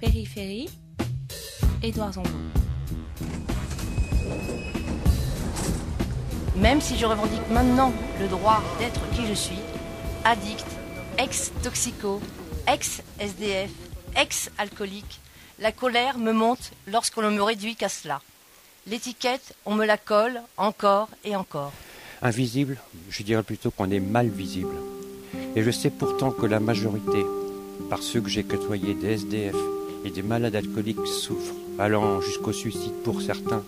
Périphérie, Édouard Zambon. Même si je revendique maintenant le droit d'être qui je suis, addict, ex-toxico, ex-SDF, ex-alcoolique, la colère me monte lorsqu'on ne me réduit qu'à cela. L'étiquette, on me la colle encore et encore. Invisible, je dirais plutôt qu'on est mal visible. Et je sais pourtant que la majorité, par ceux que j'ai côtoyés, des SDF et des malades alcooliques souffrent, allant jusqu'au suicide pour certains,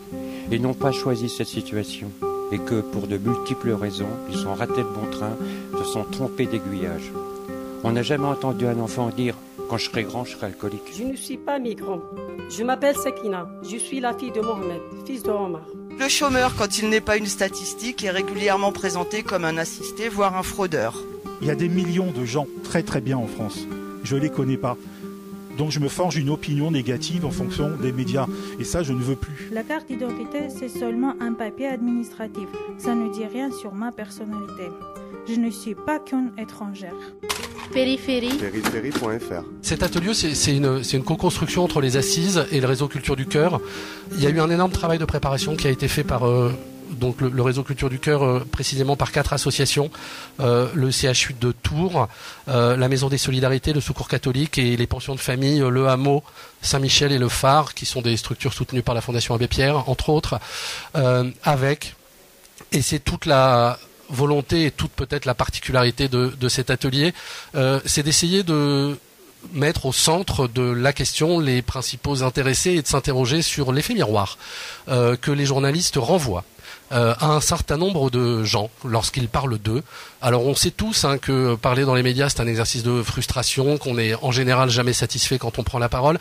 et n'ont pas choisi cette situation. Et que pour de multiples raisons, ils ont raté le bon train, se sont trompés d'aiguillage. On n'a jamais entendu un enfant dire « quand je serai grand, je serai alcoolique ». Je ne suis pas migrant. Je m'appelle Sekina. Je suis la fille de Mohamed, fils de Omar. Le chômeur, quand il n'est pas une statistique, est régulièrement présenté comme un assisté, voire un fraudeur. Il y a des millions de gens très très bien en France. Je ne les connais pas. Donc je me forge une opinion négative en fonction des médias. Et ça, je ne veux plus. La carte d'identité, c'est seulement un papier administratif. Ça ne dit rien sur ma personnalité. Je ne suis pas qu'une étrangère. Périphérie. Périphérie.fr. Cet atelier, c'est une co-construction entre les Assises et le réseau Culture du Cœur. Il y a eu un énorme travail de préparation qui a été fait par donc le réseau Culture du Cœur, précisément par 4 associations, le CHU de Tours, la Maison des Solidarités, le Secours catholique et les pensions de famille, le Hameau, Saint-Michel et le Phare, qui sont des structures soutenues par la Fondation Abbé Pierre, entre autres, et c'est toute la volonté et toute peut-être la particularité de cet atelier, c'est d'essayer de mettre au centre de la question les principaux intéressés et de s'interroger sur l'effet miroir que les journalistes renvoient à un certain nombre de gens lorsqu'ils parlent d'eux. Alors on sait tous que parler dans les médias c'est un exercice de frustration, qu'on est en général jamais satisfait quand on prend la parole,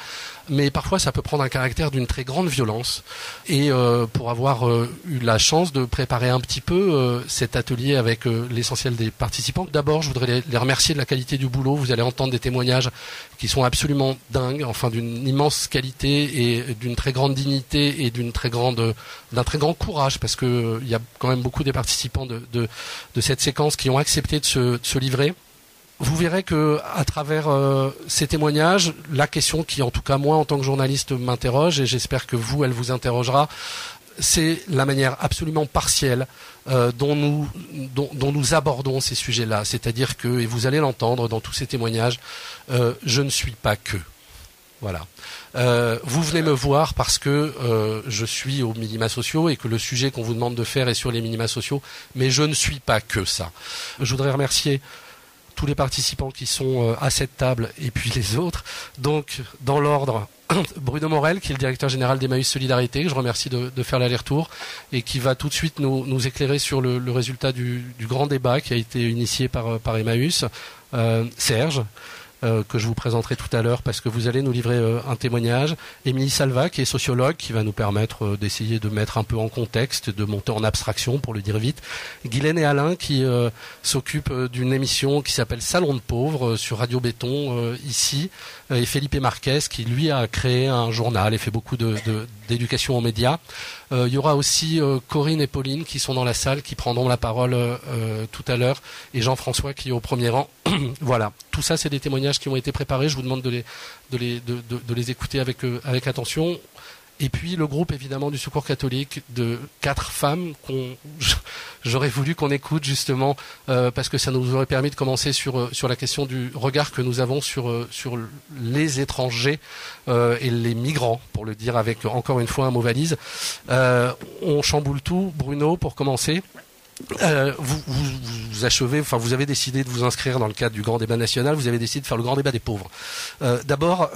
mais parfois ça peut prendre un caractère d'une très grande violence. Et pour avoir eu la chance de préparer un petit peu cet atelier avec l'essentiel des participants, d'abord je voudrais les remercier de la qualité du boulot. Vous allez entendre des témoignages qui sont absolument dingues, enfin d'une immense qualité et d'une très grande dignité et d'un très grand courage, parce que il y a quand même beaucoup des participants de cette séquence qui ont accepté de se livrer. Vous verrez que à travers ces témoignages, la question qui, en tout cas moi en tant que journaliste, m'interroge, et j'espère que vous, elle vous interrogera, c'est la manière absolument partielle dont nous abordons ces sujets-là. C'est-à-dire que, et vous allez l'entendre dans tous ces témoignages, je ne suis pas que. Voilà. Vous venez me voir parce que je suis aux minima sociaux et que le sujet qu'on vous demande de faire est sur les minima sociaux, mais je ne suis pas que ça. Je voudrais remercier tous les participants qui sont à cette table et puis les autres. Donc, dans l'ordre, Bruno Morel, qui est le directeur général d'Emmaüs Solidarité, que je remercie de faire l'aller-retour et qui va tout de suite nous éclairer sur le résultat du grand débat qui a été initié par Emmaüs. Serge, que je vous présenterai tout à l'heure parce que vous allez nous livrer un témoignage. Émilie Salva, qui est sociologue, qui va nous permettre d'essayer de mettre un peu en contexte, de monter en abstraction, pour le dire vite. Guylaine et Alain, qui s'occupent d'une émission qui s'appelle Salon de pauvres sur Radio Béton, ici. Et Felipe Marquez, qui lui a créé un journal et fait beaucoup d'éducation aux médias. Il y aura aussi Corinne et Pauline qui sont dans la salle, qui prendront la parole tout à l'heure, et Jean-François qui est au premier rang. Voilà, tout ça c'est des témoignages qui ont été préparés, je vous demande de les écouter avec attention. Et puis le groupe évidemment du Secours catholique de 4 femmes j'aurais voulu qu'on écoute justement parce que ça nous aurait permis de commencer sur la question du regard que nous avons sur les étrangers et les migrants, pour le dire avec encore une fois un mot valise. On chamboule tout. Bruno, pour commencer. Vous achevez, enfin vous avez décidé de vous inscrire dans le cadre du grand débat national. Vous avez décidé de faire le grand débat des pauvres. D'abord,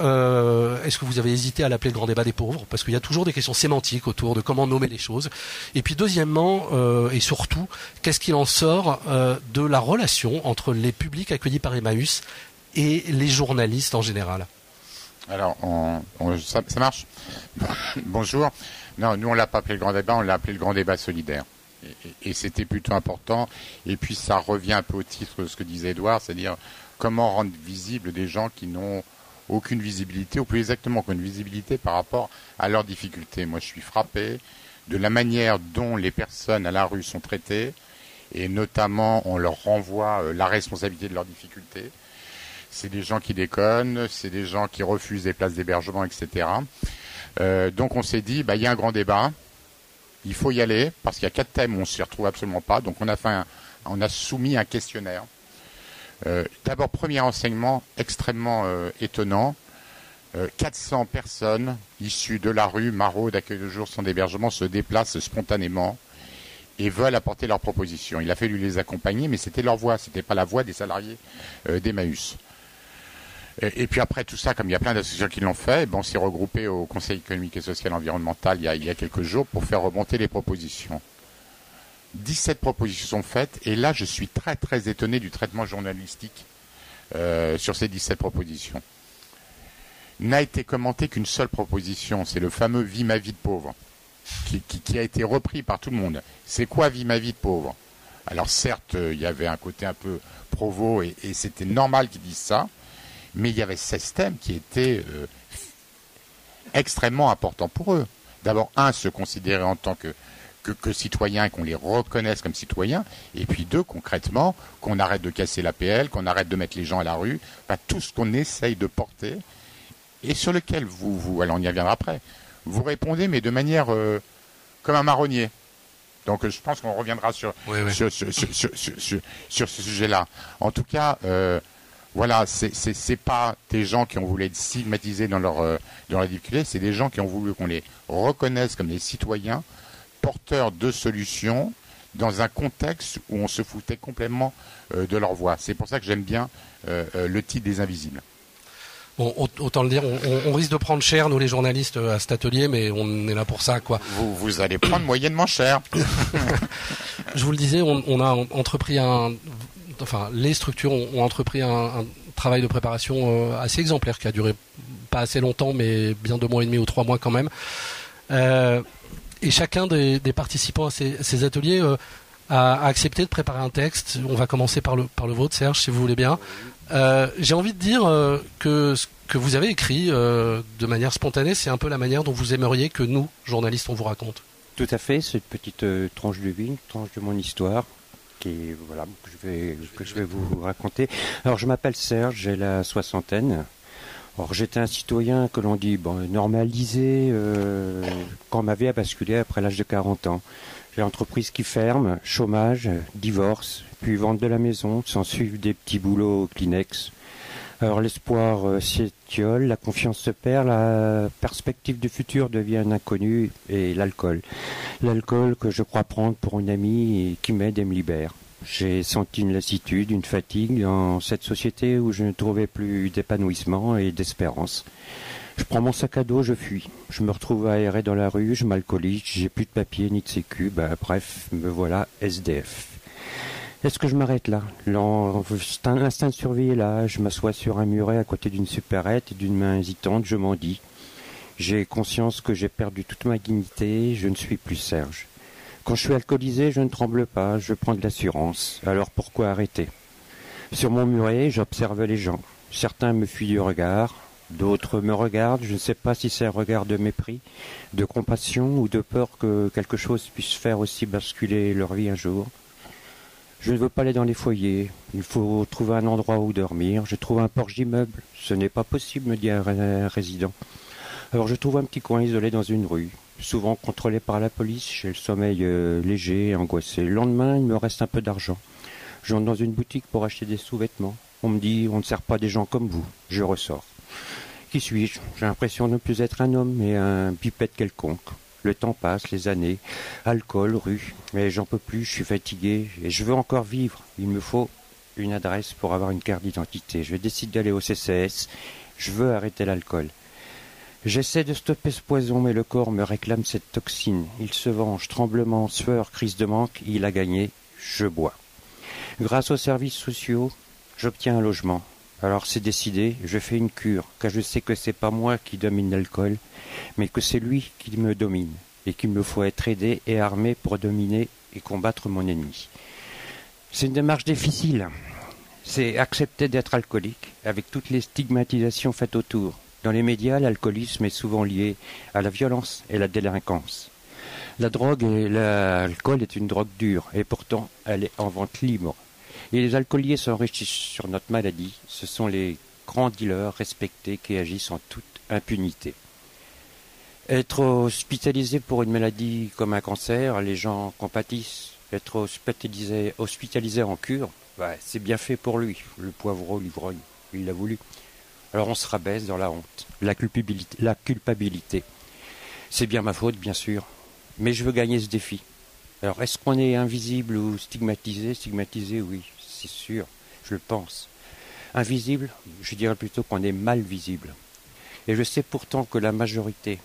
est-ce que vous avez hésité à l'appeler le grand débat des pauvres, parce qu'il y a toujours des questions sémantiques autour de comment nommer les choses. Et puis deuxièmement et surtout, qu'est-ce qu'il en sort de la relation entre les publics accueillis par Emmaüs et les journalistes en général? Alors, ça marche. Bonjour. Non, nous on l'a pas appelé le grand débat, on l'a appelé le grand débat solidaire. Et c'était plutôt important. Et puis ça revient un peu au titre de ce que disait Édouard, c'est-à-dire comment rendre visibles des gens qui n'ont aucune visibilité, ou plus exactement aucune visibilité par rapport à leurs difficultés. Moi je suis frappé de la manière dont les personnes à la rue sont traitées, et notamment on leur renvoie la responsabilité de leurs difficultés. c'est des gens qui déconnent, c'est des gens qui refusent des places d'hébergement, etc. Donc on s'est dit, il y a un grand débat, il faut y aller, parce qu'il y a 4 thèmes où on ne s'y retrouve absolument pas. Donc on a soumis un questionnaire. D'abord, premier enseignement extrêmement étonnant. 400 personnes issues de la rue, maraudes, d'accueil de jour, sans d'hébergement, se déplacent spontanément et veulent apporter leurs propositions. Il a fallu les accompagner, mais c'était leur voix, c'était pas la voix des salariés d'Emmaüs. Et puis après tout ça, comme il y a plein d'associations qui l'ont fait, on s'est regroupé au Conseil économique et social environnemental il y a quelques jours pour faire remonter les propositions. 17 propositions sont faites, et là je suis très très étonné du traitement journalistique sur ces 17 propositions. N'a été commenté qu'une seule proposition, c'est le fameux « Vie ma vie de pauvre », qui a été repris par tout le monde. C'est quoi « Vie ma vie de pauvre » Alors certes, il y avait un côté un peu provo, et c'était normal qu'ils disent ça, mais il y avait 16 thèmes qui étaient extrêmement importants pour eux. D'abord, se considérer en tant que citoyens, qu'on les reconnaisse comme citoyens, et puis 2, concrètement, qu'on arrête de casser l'APL, qu'on arrête de mettre les gens à la rue, tout ce qu'on essaye de porter, et sur lequel alors on y reviendra après, vous répondez, mais de manière comme un marronnier. Donc je pense qu'on reviendra sur ce sujet-là. En tout cas, voilà, c'est pas des gens qui ont voulu être stigmatisés dans leur difficulté, c'est des gens qui ont voulu qu'on les reconnaisse comme des citoyens porteurs de solutions dans un contexte où on se foutait complètement de leur voix. C'est pour ça que j'aime bien le titre des Invisibles. Bon, autant le dire, on risque de prendre cher, nous les journalistes, à cet atelier, mais on est là pour ça, quoi. Vous allez prendre moyennement cher. Je vous le disais, on a entrepris les structures ont entrepris un travail de préparation assez exemplaire, qui a duré pas assez longtemps, mais bien 2 mois et demi ou 3 mois quand même. Et chacun des participants à ces ateliers a accepté de préparer un texte. On va commencer par le vôtre, Serge, si vous voulez bien. J'ai envie de dire que ce que vous avez écrit de manière spontanée, c'est un peu la manière dont vous aimeriez que nous, journalistes, on vous raconte. Tout à fait, c'est une petite tranche de vie, une tranche de mon histoire que je vais vous raconter. Alors je m'appelle Serge, j'ai la 60aine. Alors j'étais un citoyen que l'on dit normalisé quand ma vie a basculé après l'âge de 40 ans. J'ai l'entreprise qui ferme, chômage, divorce, puis vente de la maison, s'en suivent des petits boulots Kleenex. Alors l'espoir s'étiole, la confiance se perd, la perspective du futur devient un inconnu, et l'alcool. L'alcool que je crois prendre pour une amie et qui m'aide et me libère. J'ai senti une lassitude, une fatigue dans cette société où je ne trouvais plus d'épanouissement et d'espérance. Je prends mon sac à dos, je fuis. Je me retrouve aéré dans la rue, je m'alcoolise, j'ai plus de papier ni de sécu, bref, me voilà SDF. Est-ce que je m'arrête là? L'instinct de survie est là, je m'assois sur un muret à côté d'une supérette et d'une main hésitante, je m'en dis. J'ai conscience que j'ai perdu toute ma dignité, je ne suis plus Serge. Quand je suis alcoolisé, je ne tremble pas, je prends de l'assurance. Alors pourquoi arrêter? Sur mon muret, j'observe les gens. Certains me fuient du regard, d'autres me regardent. Je ne sais pas si c'est un regard de mépris, de compassion ou de peur que quelque chose puisse faire aussi basculer leur vie un jour. Je ne veux pas aller dans les foyers. Il faut trouver un endroit où dormir. Je trouve un porche d'immeuble. Ce n'est pas possible, me dit un résident. Alors je trouve un petit coin isolé dans une rue. Souvent contrôlé par la police, j'ai le sommeil léger et angoissé. Le lendemain, il me reste un peu d'argent. J'entre dans une boutique pour acheter des sous-vêtements. On me dit, on ne sert pas des gens comme vous. Je ressors. Qui suis-je? J'ai l'impression de ne plus être un homme, mais un bipède quelconque. Le temps passe, les années, alcool, rue, mais j'en peux plus, je suis fatigué et je veux encore vivre. Il me faut une adresse pour avoir une carte d'identité. Je décide d'aller au CCS. Je veux arrêter l'alcool. J'essaie de stopper ce poison, mais le corps me réclame cette toxine. Il se venge, tremblement, sueur, crise de manque, il a gagné, je bois. Grâce aux services sociaux, j'obtiens un logement. Alors c'est décidé, je fais une cure, car je sais que c'est pas moi qui domine l'alcool, mais que c'est lui qui me domine, et qu'il me faut être aidé et armé pour dominer et combattre mon ennemi. C'est une démarche difficile. C'est accepter d'être alcoolique, avec toutes les stigmatisations faites autour. Dans les médias, l'alcoolisme est souvent lié à la violence et la délinquance. La drogue et l'alcool est une drogue dure, et pourtant elle est en vente libre. Et les alcooliers s'enrichissent sur notre maladie. Ce sont les grands dealers respectés qui agissent en toute impunité. Être hospitalisé pour une maladie comme un cancer, les gens compatissent. Être hospitalisé en cure, c'est bien fait pour lui. Le poivreau, l'ivrogne, il l'a voulu. Alors on se rabaisse dans la honte, la culpabilité. C'est bien ma faute, bien sûr, mais je veux gagner ce défi. Alors est-ce qu'on est invisible ou stigmatisé? Stigmatisé, oui, c'est sûr, je le pense. Invisible, je dirais plutôt qu'on est mal visible. Et je sais pourtant que la majorité,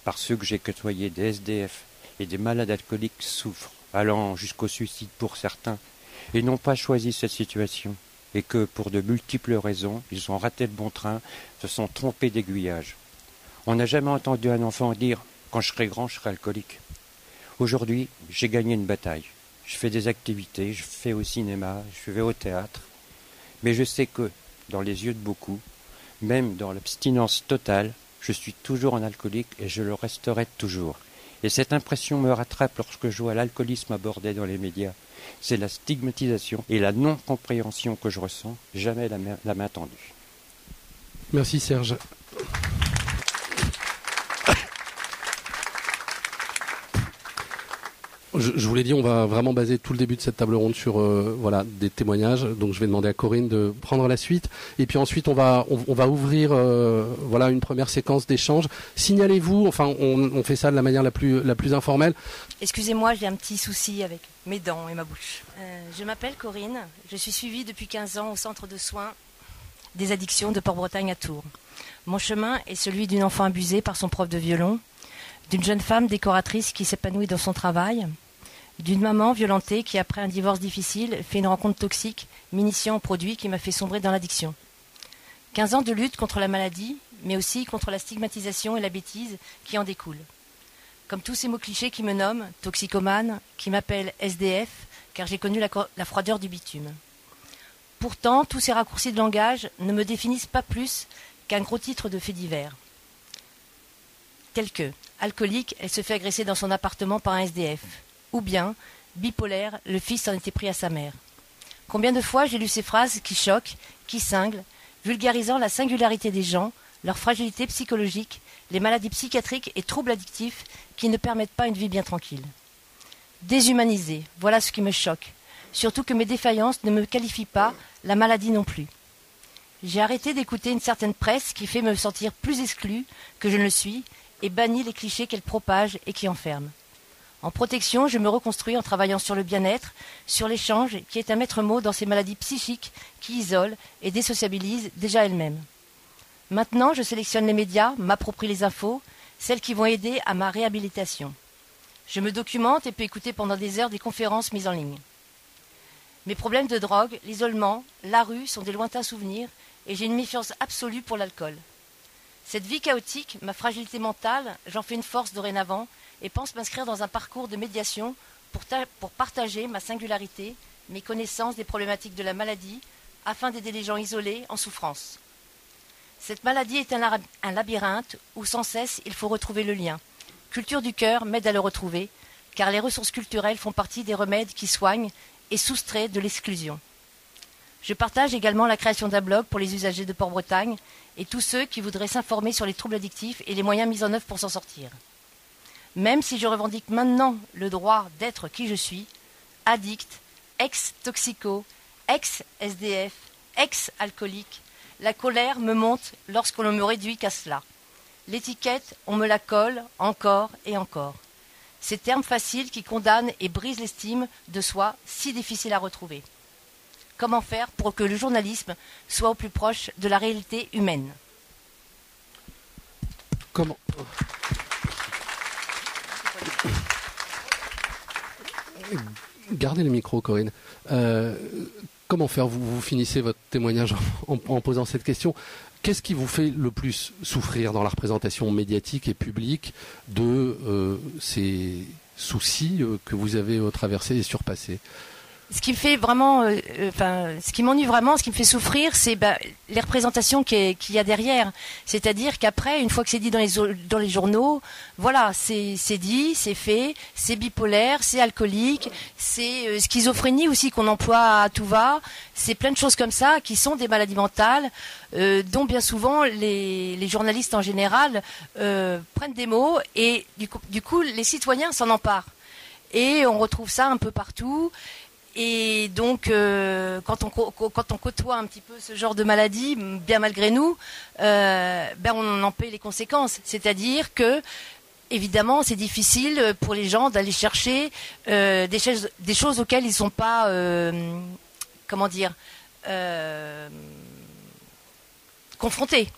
par ceux que j'ai côtoyés, des SDF et des malades alcooliques souffrent, allant jusqu'au suicide pour certains, et n'ont pas choisi cette situation. Et que, pour de multiples raisons, ils ont raté le bon train, se sont trompés d'aiguillage. On n'a jamais entendu un enfant dire « quand je serai grand, je serai alcoolique ». Aujourd'hui, j'ai gagné une bataille. Je fais des activités, je fais au cinéma, je vais au théâtre. Mais je sais que, dans les yeux de beaucoup, même dans l'abstinence totale, je suis toujours un alcoolique et je le resterai toujours. Et cette impression me rattrape lorsque je vois l'alcoolisme abordé dans les médias. C'est la stigmatisation et la non-compréhension que je ressens, jamais la main tendue. Merci Serge. Je vous l'ai dit, on va vraiment baser tout le début de cette table ronde sur des témoignages. Donc je vais demander à Corinne de prendre la suite. Et puis ensuite, on va ouvrir une première séquence d'échange. Signalez-vous, on fait ça de la manière la plus informelle. Excusez-moi, j'ai un petit souci avec mes dents et ma bouche. Je m'appelle Corinne. Je suis suivie depuis 15 ans au centre de soins des addictions de Port-Bretagne à Tours. Mon chemin est celui d'une enfant abusée par son prof de violon, d'une jeune femme décoratrice qui s'épanouit dans son travail, d'une maman violentée qui, après un divorce difficile, fait une rencontre toxique, m'initiant au produit qui m'a fait sombrer dans l'addiction. 15 ans de lutte contre la maladie, mais aussi contre la stigmatisation et la bêtise qui en découlent. Comme tous ces mots clichés qui me nomment, toxicomane, qui m'appellent SDF, car j'ai connu la froideur du bitume. Pourtant, tous ces raccourcis de langage ne me définissent pas plus qu'un gros titre de fait divers. Tel que alcoolique, elle se fait agresser dans son appartement par un SDF. Ou bien, bipolaire, le fils en était pris à sa mère. Combien de fois j'ai lu ces phrases qui choquent, qui cinglent, vulgarisant la singularité des gens, leur fragilité psychologique, les maladies psychiatriques et troubles addictifs qui ne permettent pas une vie bien tranquille. Déshumanisé, voilà ce qui me choque. Surtout que mes défaillances ne me qualifient pas, la maladie non plus. J'ai arrêté d'écouter une certaine presse qui fait me sentir plus exclue que je ne le suis, et banni les clichés qu'elle propage et qui enferme. En protection, je me reconstruis en travaillant sur le bien-être, sur l'échange, qui est un maître mot dans ces maladies psychiques qui isolent et désociabilisent déjà elles-mêmes. Maintenant, je sélectionne les médias, m'approprie les infos, celles qui vont aider à ma réhabilitation. Je me documente et peux écouter pendant des heures des conférences mises en ligne. Mes problèmes de drogue, l'isolement, la rue sont des lointains souvenirs et j'ai une méfiance absolue pour l'alcool. Cette vie chaotique, ma fragilité mentale, j'en fais une force dorénavant et pense m'inscrire dans un parcours de médiation pour partager ma singularité, mes connaissances des problématiques de la maladie, afin d'aider les gens isolés en souffrance. Cette maladie est un labyrinthe où sans cesse il faut retrouver le lien. Culture du cœur m'aide à le retrouver, car les ressources culturelles font partie des remèdes qui soignent et soustraient de l'exclusion. Je partage également la création d'un blog pour les usagers de Port-Bretagne et tous ceux qui voudraient s'informer sur les troubles addictifs et les moyens mis en œuvre pour s'en sortir. Même si je revendique maintenant le droit d'être qui je suis, addict, ex-toxico, ex-SDF, ex-alcoolique, la colère me monte lorsqu'on me réduit qu'à cela. L'étiquette, on me la colle encore et encore. Ces termes faciles qui condamnent et brisent l'estime de soi, si difficile à retrouver. Comment faire pour que le journalisme soit au plus proche de la réalité humaine? Comment Gardez le micro, Corinne. Comment faire? Vous finissez votre témoignage en posant cette question. Qu'est-ce qui vous fait le plus souffrir dans la représentation médiatique et publique de ces soucis que vous avez traversés et surpassés? ce qui me fait vraiment, ce qui m'ennuie vraiment, ce qui me fait souffrir, c'est les représentations qu'il y a derrière. C'est-à-dire qu'après, une fois que c'est dit dans les journaux, voilà, c'est dit, c'est fait, c'est bipolaire, c'est alcoolique, c'est schizophrénie aussi qu'on emploie à tout va. C'est plein de choses comme ça qui sont des maladies mentales, dont bien souvent les journalistes en général prennent des mots et du coup les citoyens s'en emparent. Et on retrouve ça un peu partout. Et donc, quand on côtoie un petit peu ce genre de maladie, bien malgré nous, on en paie les conséquences. C'est-à-dire que, évidemment, c'est difficile pour les gens d'aller chercher des choses auxquelles ils ne sont pas, confrontés.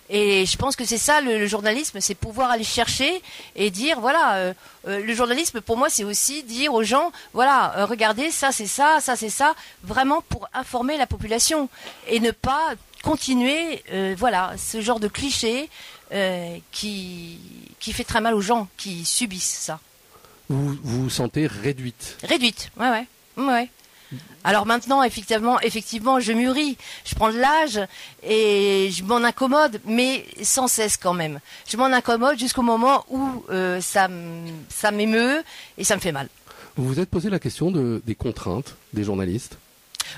Et je pense que c'est ça le journalisme, c'est pouvoir aller chercher et dire voilà, le journalisme pour moi c'est aussi dire aux gens voilà, regardez ça c'est ça, ça c'est ça, vraiment pour informer la population et ne pas continuer ce genre de cliché qui fait très mal aux gens qui subissent ça. Vous vous sentez réduite? Réduite, ouais. Alors maintenant, effectivement, je mûris, je prends de l'âge et je m'en incommode, mais sans cesse quand même. Je m'en incommode jusqu'au moment où ça m'émeut et ça me fait mal. Vous vous êtes posé la question des contraintes des journalistes?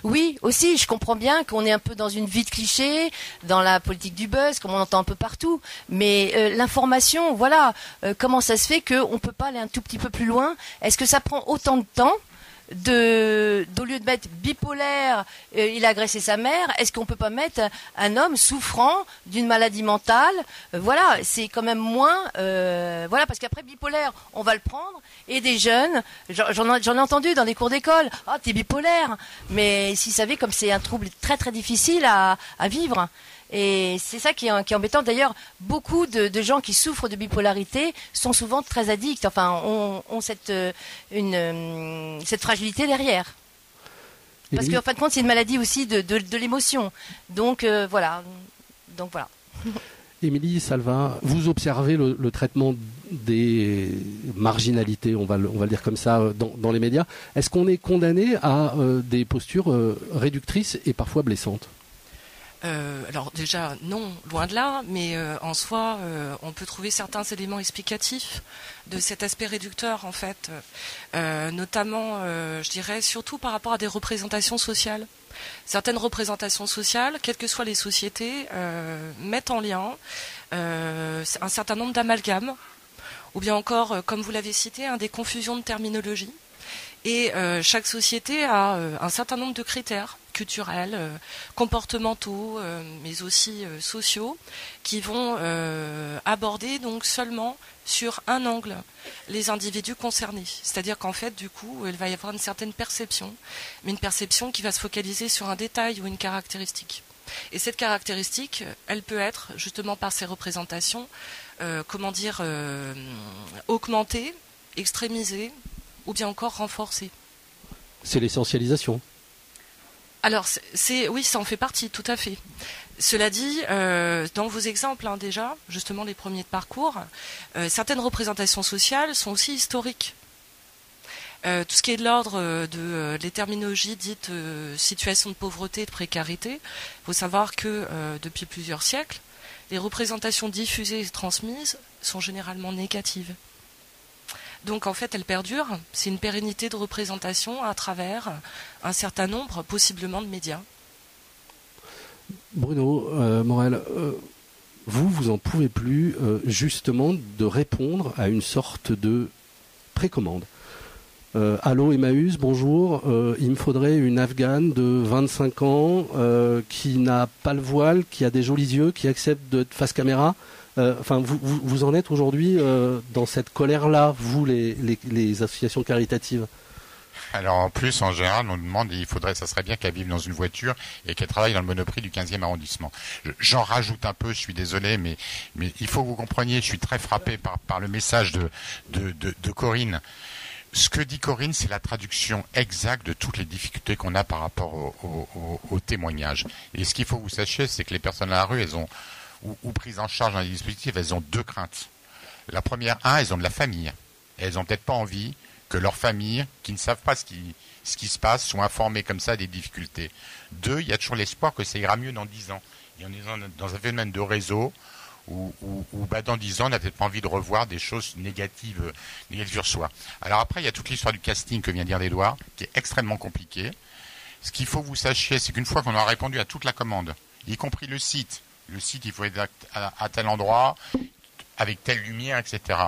Oui, aussi, je comprends bien qu'on est un peu dans une vie de cliché, dans la politique du buzz, comme on entend un peu partout. Mais l'information, voilà, comment ça se fait qu'on ne peut pas aller un tout petit peu plus loin? Est-ce que ça prend autant de temps au lieu de mettre bipolaire, il a agressé sa mère, est-ce qu'on peut pas mettre un homme souffrant d'une maladie mentale? Voilà, c'est quand même moins, parce qu'après bipolaire, on va le prendre, et des jeunes, j'en ai entendu dans des cours d'école, ah t'es bipolaire, mais s'ils savaient comme c'est un trouble très très difficile à vivre. Et c'est ça qui est embêtant. D'ailleurs, beaucoup de gens qui souffrent de bipolarité sont souvent très addicts. Enfin, ont cette fragilité derrière. Parce qu'en fin de compte, c'est une maladie aussi de l'émotion. Donc voilà. Émilie Salva, vous observez le traitement des marginalités, on va le dire comme ça, dans les médias. Est-ce qu'on est condamné à des postures réductrices et parfois blessantes? Alors déjà, non, loin de là, mais en soi, on peut trouver certains éléments explicatifs de cet aspect réducteur, en fait, notamment, je dirais, surtout par rapport à des représentations sociales. Certaines représentations sociales, quelles que soient les sociétés, mettent en lien un certain nombre d'amalgames, ou bien encore, comme vous l'avez cité, des confusions de terminologie. Et chaque société a un certain nombre de critères culturels, comportementaux, mais aussi sociaux, qui vont aborder donc seulement sur un angle les individus concernés. C'est-à-dire qu'en fait, du coup, il va y avoir une certaine perception, mais une perception qui va se focaliser sur un détail ou une caractéristique. Et cette caractéristique, elle peut être, justement par ces représentations, augmentée, extrémisée, ou bien encore renforcée. C'est l'essentialisation. Alors, oui, ça en fait partie, tout à fait. Cela dit, dans vos exemples, déjà, justement les premiers de parcours, certaines représentations sociales sont aussi historiques. Tout ce qui est de l'ordre des terminologies dites situation de pauvreté et de précarité, il faut savoir que depuis plusieurs siècles, les représentations diffusées et transmises sont généralement négatives. Donc en fait, elle perdure. C'est une pérennité de représentation à travers un certain nombre, possiblement, de médias. Bruno Morel, vous en pouvez plus justement de répondre à une sorte de précommande. Allô Emmaüs, bonjour. Il me faudrait une Afghane de 25 ans qui n'a pas le voile, qui a des jolis yeux, qui accepte d'être face caméra. Vous en êtes aujourd'hui dans cette colère-là, vous, les associations caritatives? Alors en plus, en général, on nous demande, ça serait bien qu'elle vive dans une voiture et qu'elle travaille dans le Monoprix du 15e arrondissement. J'en rajoute un peu, je suis désolé, mais il faut que vous compreniez, je suis très frappé par le message de Corinne. Ce que dit Corinne, c'est la traduction exacte de toutes les difficultés qu'on a par rapport au témoignage. Et ce qu'il faut que vous sachiez, c'est que les personnes à la rue, elles ont ou prises en charge dans les dispositifs, elles ont deux craintes. La première, elles ont de la famille. Et elles n'ont peut-être pas envie que leur famille, qui ne savent pas ce ce qui se passe, sont informés comme ça des difficultés. 2, il y a toujours l'espoir que ça ira mieux dans 10 ans. Et on est dans un phénomène de réseau où dans 10 ans, on n'a peut-être pas envie de revoir des choses négatives sur soi. Alors après, il y a toute l'histoire du casting que vient de dire Édouard, qui est extrêmement compliqué. Ce qu'il faut que vous sachiez, c'est qu'une fois qu'on aura répondu à toute la commande, y compris le site, il faut être à tel endroit, avec telle lumière, etc.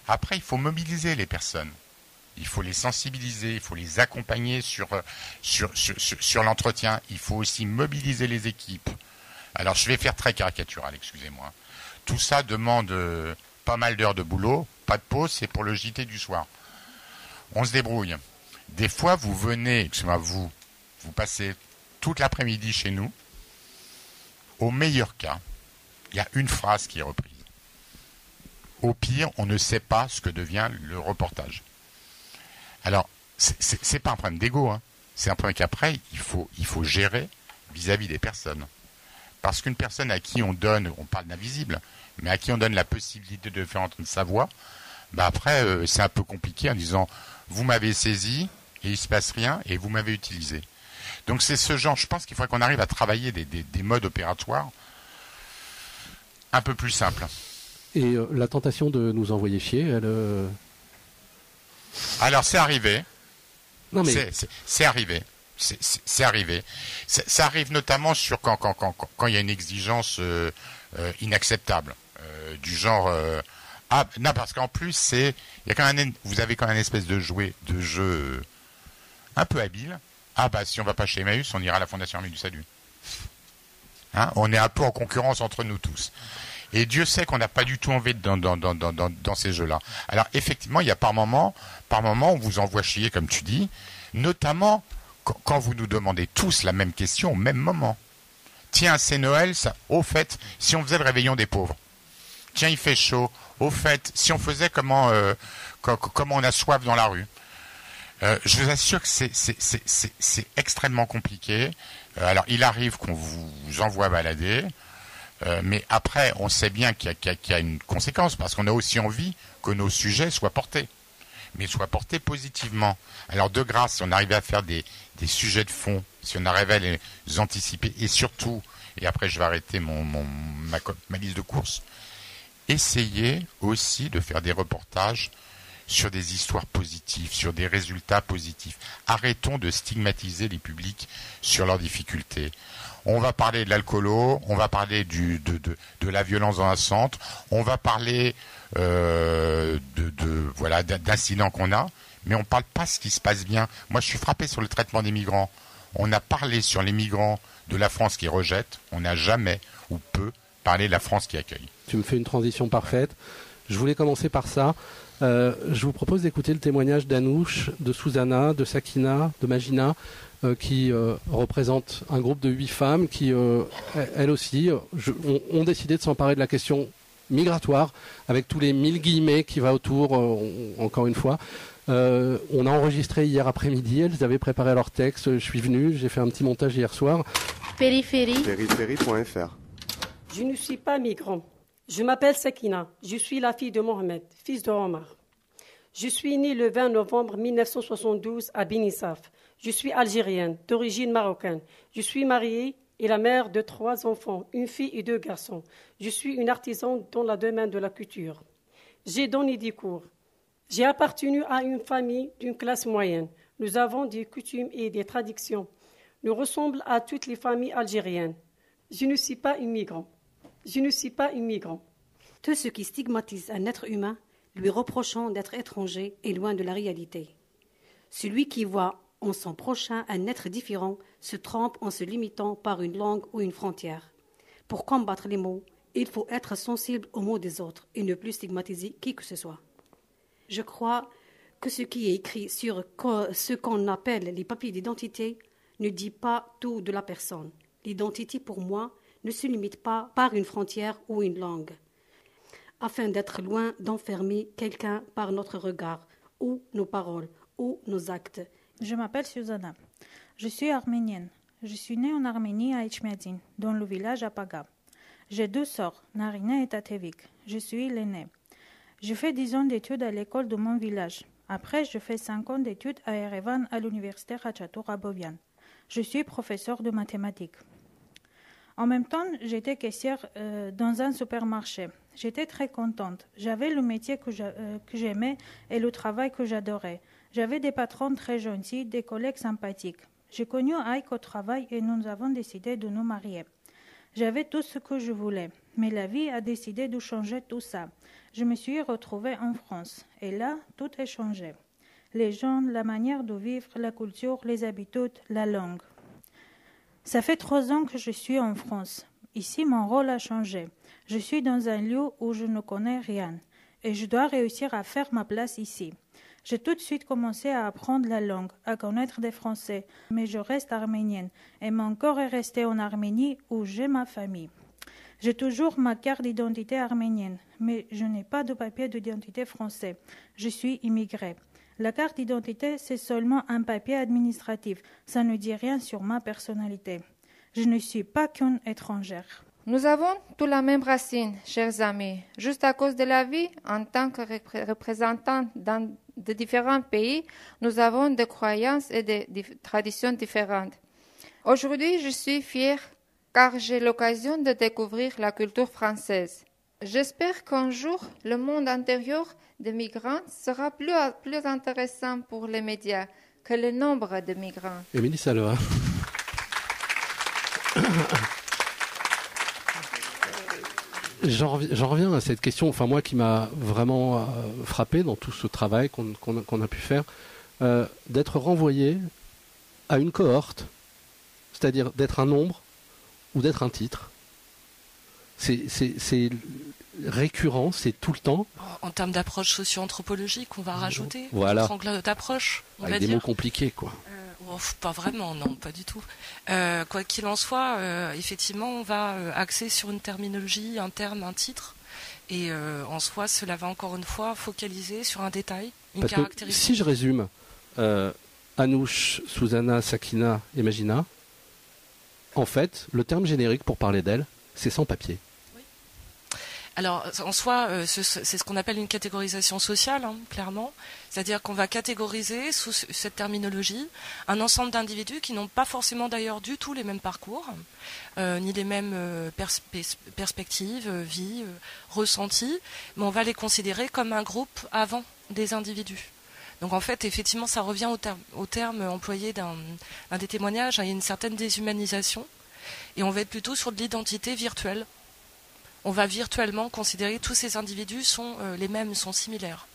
Après, il faut mobiliser les personnes. Il faut les sensibiliser, il faut les accompagner sur l'entretien. Il faut aussi mobiliser les équipes. Alors, je vais faire très caricatural, excusez-moi. Tout ça demande pas mal d'heures de boulot, pas de pause, c'est pour le JT du soir. On se débrouille. Des fois, vous venez, excusez-moi, vous passez toute l'après-midi chez nous. Au meilleur cas, il y a une phrase qui est reprise. Au pire, on ne sait pas ce que devient le reportage. Alors, c'est pas un problème d'ego, hein. C'est un problème qu'après, il faut gérer vis-à-vis des personnes. Parce qu'une personne à qui on donne, on parle d'invisible, mais à qui on donne la possibilité de faire entendre sa voix, après, c'est un peu compliqué en disant, vous m'avez saisi, et il se passe rien, et vous m'avez utilisé. Donc c'est ce genre, je pense qu'il faudrait qu'on arrive à travailler des modes opératoires un peu plus simples. Et la tentation de nous envoyer chier, elle... Alors c'est arrivé. Non mais c'est arrivé. C'est arrivé. Ça arrive notamment sur quand il y a une exigence inacceptable du genre. Non, parce qu'en plus vous avez quand même une espèce de jeu un peu habile. Si on va pas chez Emmaüs, on ira à la Fondation Armée du Salut. Hein, on est un peu en concurrence entre nous tous. Et Dieu sait qu'on n'a pas du tout envie dans ces jeux-là. Alors effectivement, il y a par moment, on vous envoie chier, comme tu dis, notamment quand vous nous demandez tous la même question au même moment. Tiens, c'est Noël, ça. Au fait, si on faisait le réveillon des pauvres. Tiens, il fait chaud. Au fait, si on faisait comment on a soif dans la rue. Je vous assure que c'est extrêmement compliqué. Alors, il arrive qu'on vous envoie balader. Mais après, on sait bien qu'il y a une conséquence, parce qu'on a aussi envie que nos sujets soient portés, mais soient portés positivement. Alors de grâce, si on arrive à faire des sujets de fond, si on arrive à les anticiper, et surtout, et après je vais arrêter ma liste de courses, essayez aussi de faire des reportages sur des histoires positives, sur des résultats positifs. Arrêtons de stigmatiser les publics sur leurs difficultés. On va parler de l'alcoolo, on va parler de la violence dans un centre, on va parler d'incidents qu'on a, mais on ne parle pas de ce qui se passe bien. Moi, je suis frappé sur le traitement des migrants. On a parlé sur les migrants de la France qui rejette, on n'a jamais ou peu parlé de la France qui accueille. Tu me fais une transition parfaite. Je voulais commencer par ça. Je vous propose d'écouter le témoignage d'Anouche, de Susanna, de Sakina, de Magina, qui représentent un groupe de 8 femmes qui, elles aussi, ont décidé de s'emparer de la question migratoire, avec tous les 1000 guillemets qui va autour, encore une fois. On a enregistré hier après-midi, elles avaient préparé leur texte, je suis venu, j'ai fait un petit montage hier soir. Périphérie.fr. Je ne suis pas migrant. Je m'appelle Sakina. Je suis la fille de Mohamed, fils de Omar. Je suis née le 20 novembre 1972 à Binissaf. Je suis algérienne, d'origine marocaine. Je suis mariée et la mère de 3 enfants, une fille et 2 garçons. Je suis une artisane dans le domaine de la couture. J'ai donné des cours. J'ai appartenu à une famille d'une classe moyenne. Nous avons des coutumes et des traditions. Nous ressemblons à toutes les familles algériennes. Je ne suis pas immigrant. Je ne suis pas immigrant. Tout ce qui stigmatise un être humain, lui reprochant d'être étranger, est loin de la réalité. Celui qui voit en son prochain un être différent se trompe en se limitant par une langue ou une frontière. Pour combattre les mots, il faut être sensible aux mots des autres et ne plus stigmatiser qui que ce soit. Je crois que ce qui est écrit sur ce qu'on appelle les papiers d'identité ne dit pas tout de la personne. L'identité, pour moi, ne se limite pas par une frontière ou une langue, afin d'être loin d'enfermer quelqu'un par notre regard, ou nos paroles, ou nos actes. Je m'appelle Susanna. Je suis arménienne. Je suis née en Arménie à Etchmiadzin, dans le village Apaga. J'ai 2 sœurs, Narina et Tatevik. Je suis l'aînée. Je fais 10 ans d'études à l'école de mon village, Après, je fais 5 ans d'études à Erevan à l'université Khachaturi-Abovian. Je suis professeur de mathématiques. En même temps, j'étais caissière dans un supermarché. J'étais très contente. J'avais le métier que j'aimais et le travail que j'adorais. J'avais des patrons très gentils, des collègues sympathiques. J'ai connu Ike au travail et nous avons décidé de nous marier. J'avais tout ce que je voulais, mais la vie a décidé de changer tout ça. Je me suis retrouvée en France et là, tout a changé. Les gens, la manière de vivre, la culture, les habitudes, la langue. Ça fait 3 ans que je suis en France. Ici, mon rôle a changé. Je suis dans un lieu où je ne connais rien et je dois réussir à faire ma place ici. J'ai tout de suite commencé à apprendre la langue, à connaître des Français, mais je reste arménienne et mon corps est resté en Arménie où j'ai ma famille. J'ai toujours ma carte d'identité arménienne, mais je n'ai pas de papier d'identité français. Je suis immigrée. La carte d'identité, c'est seulement un papier administratif. Ça ne dit rien sur ma personnalité. Je ne suis pas qu'une étrangère. Nous avons tous la même racine, chers amis. Juste à cause de la vie, en tant que représentants de différents pays, nous avons des croyances et des traditions différentes. Aujourd'hui, je suis fière car j'ai l'occasion de découvrir la culture française. J'espère qu'un jour, le monde intérieur des migrants sera plus intéressant pour les médias que le nombre de migrants. Émilie Saloa. J'en reviens à cette question, enfin moi qui m'a vraiment frappé dans tout ce travail qu'on a pu faire, d'être renvoyé à une cohorte, c'est-à-dire d'être un nombre ou d'être un titre. C'est récurrent, c'est tout le temps. En termes d'approche socio-anthropolique, on va rajouter voilà. D'autres angles d'approche. Avec des mots compliqués, quoi. Pas vraiment, non, pas du tout. Quoi qu'il en soit, effectivement, on va axer sur une terminologie, un terme, un titre. Et en soi, cela va encore une fois focaliser sur un détail, une caractéristique. Que si je résume, Anouche, Susanna, Sakina et Magina, en fait, le terme générique pour parler d'elle, c'est sans papier. Alors, en soi, c'est ce qu'on appelle une catégorisation sociale, hein, clairement. C'est-à-dire qu'on va catégoriser sous cette terminologie un ensemble d'individus qui n'ont pas forcément d'ailleurs du tout les mêmes parcours, ni les mêmes perspectives, vie, ressentis, mais on va les considérer comme un groupe avant des individus. Donc en fait, effectivement, ça revient au terme employé d'un des témoignages, hein, il y a une certaine déshumanisation, et on va être plutôt sur de l'identité virtuelle. On va virtuellement considérer que tous ces individus sont les mêmes, sont similaires.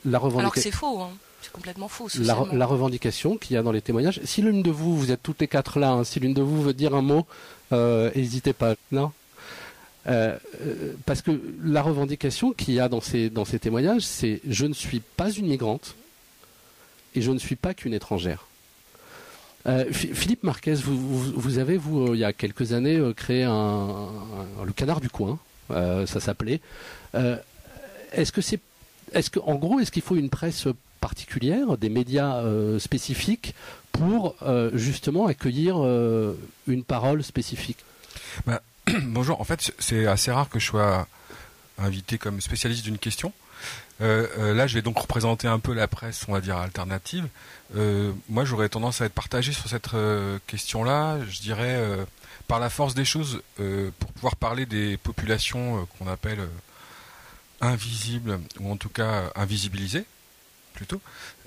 Alors que c'est faux, hein. C'est complètement faux. La revendication qu'il y a dans les témoignages, si l'une de vous, vous êtes toutes les quatre là, hein, si l'une de vous veut dire un mot, n'hésitez pas, non parce que la revendication qu'il y a dans ces témoignages, c'est « je ne suis pas une migrante et je ne suis pas qu'une étrangère ». Philippe Marquez, vous avez, il y a quelques années, créé le Canard du coin, ça s'appelait. Est-ce qu'il faut une presse particulière, des médias spécifiques pour justement accueillir une parole spécifique? Bonjour, en fait c'est assez rare que je sois invité comme spécialiste d'une question. Là, je vais donc représenter un peu la presse, on va dire, alternative. Moi, j'aurais tendance à être partagé sur cette question-là. Je dirais, par la force des choses, pour pouvoir parler des populations qu'on appelle invisibles, ou en tout cas invisibilisées, plutôt,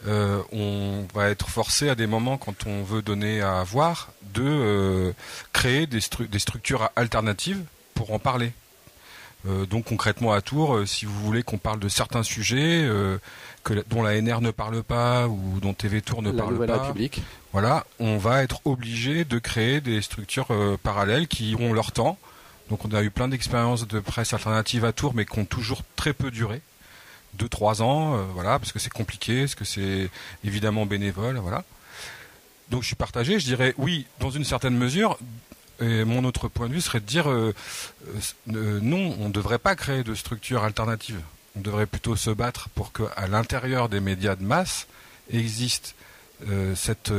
on va être forcé à des moments, quand on veut donner à voir, de créer des structures alternatives pour en parler. Donc concrètement à Tours, si vous voulez qu'on parle de certains sujets dont la NR ne parle pas ou dont TV Tours ne parle pas, République. Voilà, on va être obligé de créer des structures parallèles qui ont leur temps. Donc on a eu plein d'expériences de presse alternative à Tours, mais qui ont toujours très peu duré, 2-3 ans, voilà, parce que c'est compliqué, parce que c'est évidemment bénévole, voilà. Donc je suis partagé, je dirais oui, dans une certaine mesure. Et mon autre point de vue serait de dire non, on ne devrait pas créer de structures alternatives. On devrait plutôt se battre pour qu'à l'intérieur des médias de masse existe cette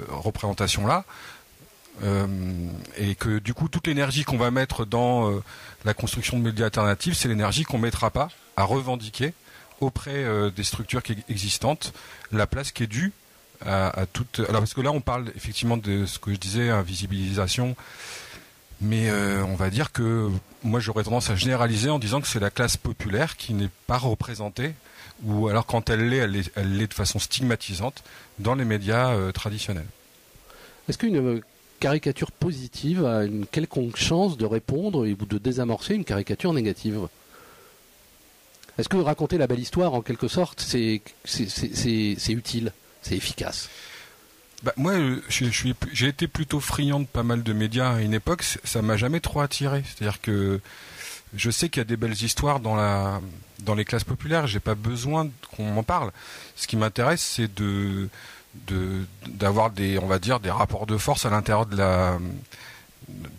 représentation-là, et que du coup toute l'énergie qu'on va mettre dans la construction de médias alternatifs, c'est l'énergie qu'on ne mettra pas à revendiquer auprès des structures existantes la place qui est due à toute. Alors parce que là on parle effectivement de ce que je disais, invisibilisation, mais on va dire que moi j'aurais tendance à généraliser en disant que c'est la classe populaire qui n'est pas représentée, ou alors quand elle l'est de façon stigmatisante dans les médias traditionnels. Est-ce qu'une caricature positive a une quelconque chance de répondre ou de désamorcer une caricature négative ? Est-ce que raconter la belle histoire, en quelque sorte, c'est utile, c'est efficace ? Moi, j'ai été plutôt friand de pas mal de médias à une époque. Ça m'a jamais trop attiré. C'est-à-dire que je sais qu'il y a des belles histoires dans les classes populaires. J'ai pas besoin qu'on m'en parle. Ce qui m'intéresse, c'est d'avoir des rapports de force à l'intérieur de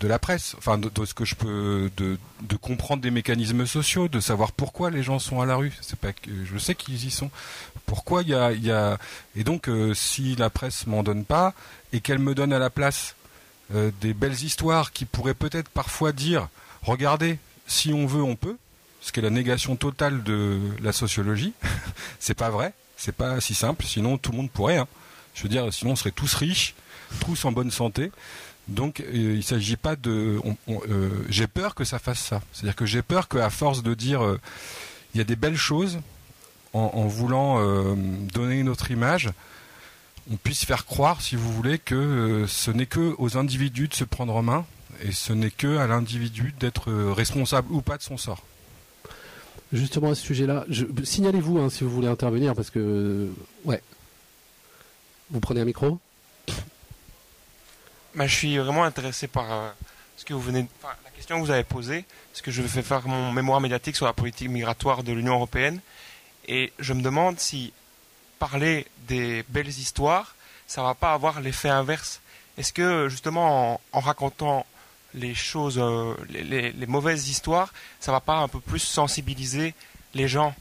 la presse, enfin de ce que je peux de comprendre des mécanismes sociaux, de savoir pourquoi les gens sont à la rue. C'est pas que je sais qu'ils y sont. Pourquoi il y a et donc si la presse m'en donne pas et qu'elle me donne à la place des belles histoires qui pourraient peut-être parfois dire regardez, si on veut on peut, ce qui est la négation totale de la sociologie. C'est pas vrai, c'est pas si simple, sinon tout le monde pourrait, hein. Je veux dire, sinon on serait tous riches, tous en bonne santé. Donc il ne s'agit pas de... j'ai peur que ça fasse ça. C'est-à-dire que j'ai peur qu'à force de dire il y a des belles choses, en voulant donner une autre image, on puisse faire croire, si vous voulez, que ce n'est que aux individus de se prendre en main, et ce n'est que à l'individu d'être responsable ou pas de son sort. Justement à ce sujet-là, signalez-vous hein, si vous voulez intervenir, parce que... Ouais. Vous prenez un micro ? Je suis vraiment intéressé par ce que la question que vous avez posée, parce que je vais faire mon mémoire médiatique sur la politique migratoire de l'Union européenne, et je me demande si parler des belles histoires, ça va pas avoir l'effet inverse. Est-ce que justement en racontant les choses, les mauvaises histoires, ça va pas un peu plus sensibiliser les gens ?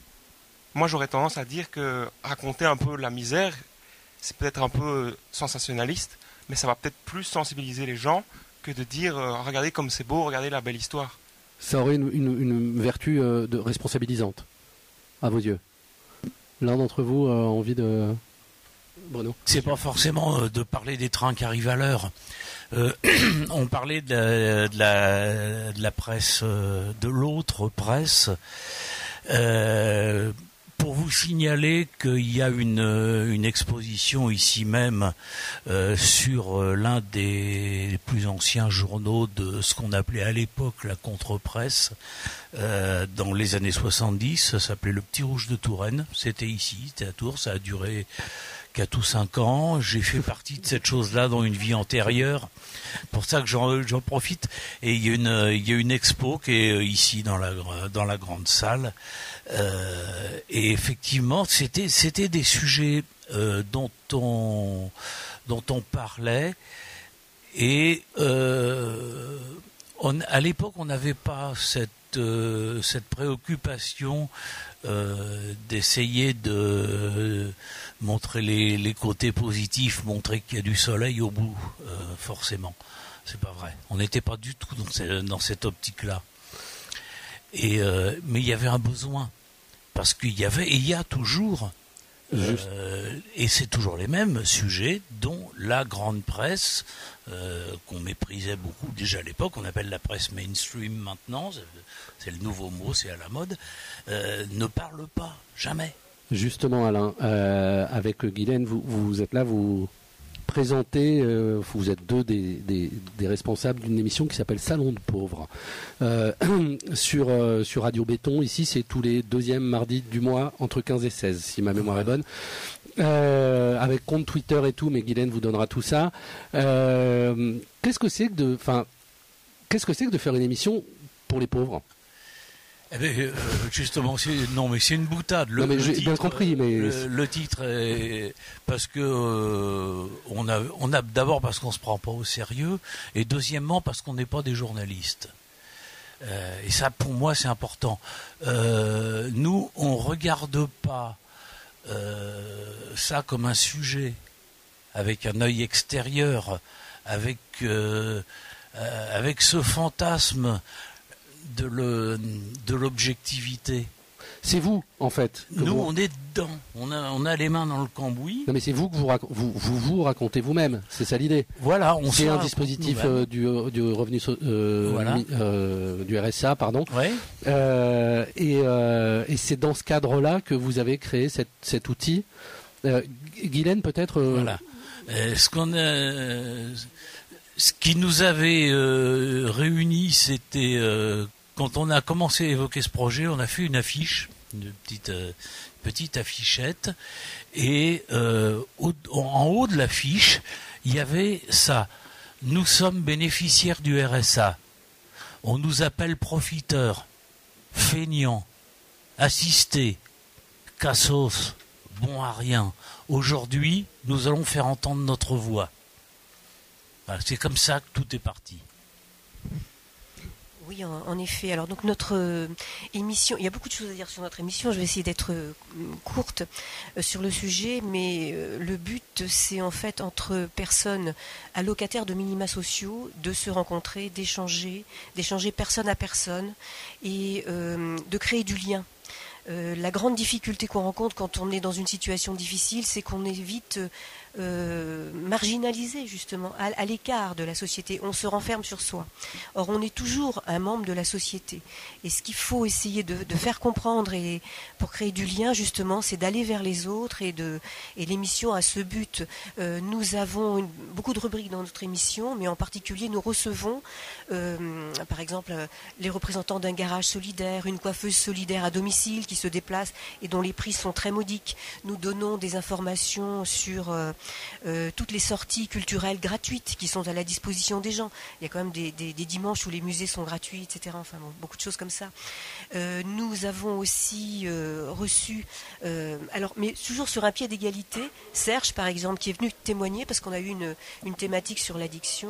Moi, j'aurais tendance à dire que raconter un peu la misère, c'est peut-être un peu sensationnaliste, mais ça va peut-être plus sensibiliser les gens que de dire regardez comme c'est beau, regardez la belle histoire. Ça aurait une vertu de responsabilisante, à vos yeux. L'un d'entre vous a envie de... Bruno ? C'est pas forcément de parler des trains qui arrivent à l'heure. On parlait de la presse, de l'autre presse. Pour vous signaler qu'il y a une exposition ici même sur l'un des plus anciens journaux de ce qu'on appelait à l'époque la contre-presse dans les années 70, ça s'appelait Le Petit Rouge de Touraine, c'était ici, c'était à Tours, ça a duré 4 ou 5 ans, j'ai fait partie de cette chose-là dans une vie antérieure, pour ça que j'en profite, et il y a une expo qui est ici dans la grande salle, et effectivement c'était des sujets dont on parlait, et à l'époque on n'avait pas cette préoccupation d'essayer de montrer les côtés positifs, montrer qu'il y a du soleil au bout, forcément. C'est pas vrai. On n'était pas du tout dans cette optique-là. Mais il y avait un besoin. Parce qu'il y avait, et il y a toujours, et c'est toujours les mêmes sujets dont la grande presse, qu'on méprisait beaucoup déjà à l'époque, on appelle la presse mainstream maintenant, c'est le nouveau mot, c'est à la mode, ne parle pas, jamais. Justement Alain, avec Guylaine, vous êtes là, vous présentez, vous êtes deux des responsables d'une émission qui s'appelle Salon de pauvres. Sur Radio Béton, ici c'est tous les deuxièmes mardis du mois, entre 15 et 16, si ma mémoire est bonne. Avec compte Twitter et tout, mais Guylaine vous donnera tout ça. Qu'est-ce que c'est que de faire une émission pour les pauvres ? Eh bien, justement, c'est une boutade. J'ai bien compris, mais le titre est parce que on a d'abord parce qu'on se prend pas au sérieux, et deuxièmement parce qu'on n'est pas des journalistes. Et ça, pour moi, c'est important. Nous, on regarde pas ça comme un sujet avec un œil extérieur, avec ce fantasme de l'objectivité. C'est vous, en fait. Nous, on est dedans. On a les mains dans le cambouis. Non, mais c'est vous que vous racontez vous-même. C'est ça l'idée. Voilà, c'est un dispositif du revenu du RSA, pardon. Ouais. Et c'est dans ce cadre-là que vous avez créé cet outil. Guylaine, peut-être. Voilà. Ce qui nous avait réunis, c'était quand on a commencé à évoquer ce projet, on a fait une affiche, une petite affichette, et en haut de l'affiche, il y avait ça. Nous sommes bénéficiaires du RSA. On nous appelle profiteurs, feignants, assistés, cassos, bons à rien. Aujourd'hui, nous allons faire entendre notre voix. Voilà, c'est comme ça que tout est parti. Oui, en effet. Alors donc notre émission, il y a beaucoup de choses à dire sur notre émission. Je vais essayer d'être courte sur le sujet, mais le but, c'est en fait entre personnes allocataires de minima sociaux de se rencontrer, d'échanger personne à personne et de créer du lien. La grande difficulté qu'on rencontre quand on est dans une situation difficile, c'est qu'on est vite marginalisé, justement, à l'écart de la société. On se renferme sur soi. Or, on est toujours un membre de la société. Et ce qu'il faut essayer de faire comprendre et pour créer du lien, justement, c'est d'aller vers les autres et l'émission a ce but. Nous avons beaucoup de rubriques dans notre émission, mais en particulier, nous recevons, par exemple, les représentants d'un garage solidaire, une coiffeuse solidaire à domicile qui se déplace et dont les prix sont très modiques. Nous donnons des informations sur toutes les sorties culturelles gratuites qui sont à la disposition des gens. Il y a quand même des dimanches où les musées sont gratuits, etc. Enfin bon, beaucoup de choses comme ça. Nous avons aussi reçu, mais toujours sur un pied d'égalité, Serge par exemple qui est venu témoigner parce qu'on a eu une thématique sur l'addiction.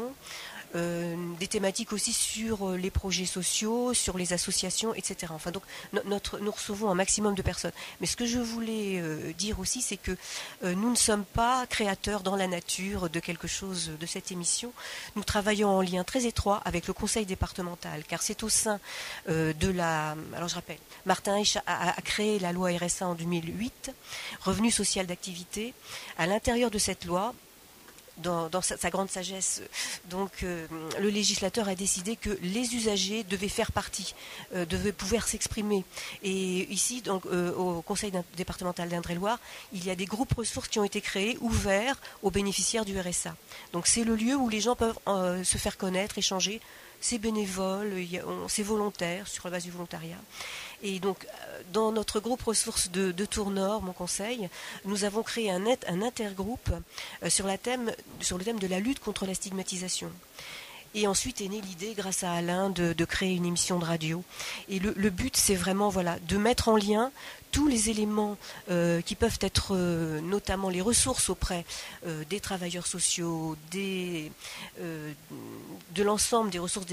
Des thématiques aussi sur les projets sociaux, sur les associations, etc. Enfin, donc, nous recevons un maximum de personnes. Mais ce que je voulais dire aussi, c'est que nous ne sommes pas créateurs dans la nature de quelque chose de cette émission. Nous travaillons en lien très étroit avec le conseil départemental, car c'est au sein alors je rappelle, Martin Heich a créé la loi RSA en 2008, revenu social d'activité. À l'intérieur de cette loi, dans sa grande sagesse, donc le législateur a décidé que les usagers devaient faire partie, devaient pouvoir s'exprimer. Et ici, donc, au conseil départemental d'Indre-et-Loire, il y a des groupes ressources qui ont été créés, ouverts aux bénéficiaires du RSA. Donc c'est le lieu où les gens peuvent se faire connaître, échanger. C'est bénévole, c'est volontaire, sur la base du volontariat. Et donc, dans notre groupe ressources de Tours-Nord, mon conseil, nous avons créé un intergroupe sur le thème de la lutte contre la stigmatisation. Et ensuite est née l'idée, grâce à Alain, de créer une émission de radio. Et le but, c'est vraiment de mettre en lien tous les éléments qui peuvent être notamment les ressources auprès des travailleurs sociaux, de l'ensemble des ressources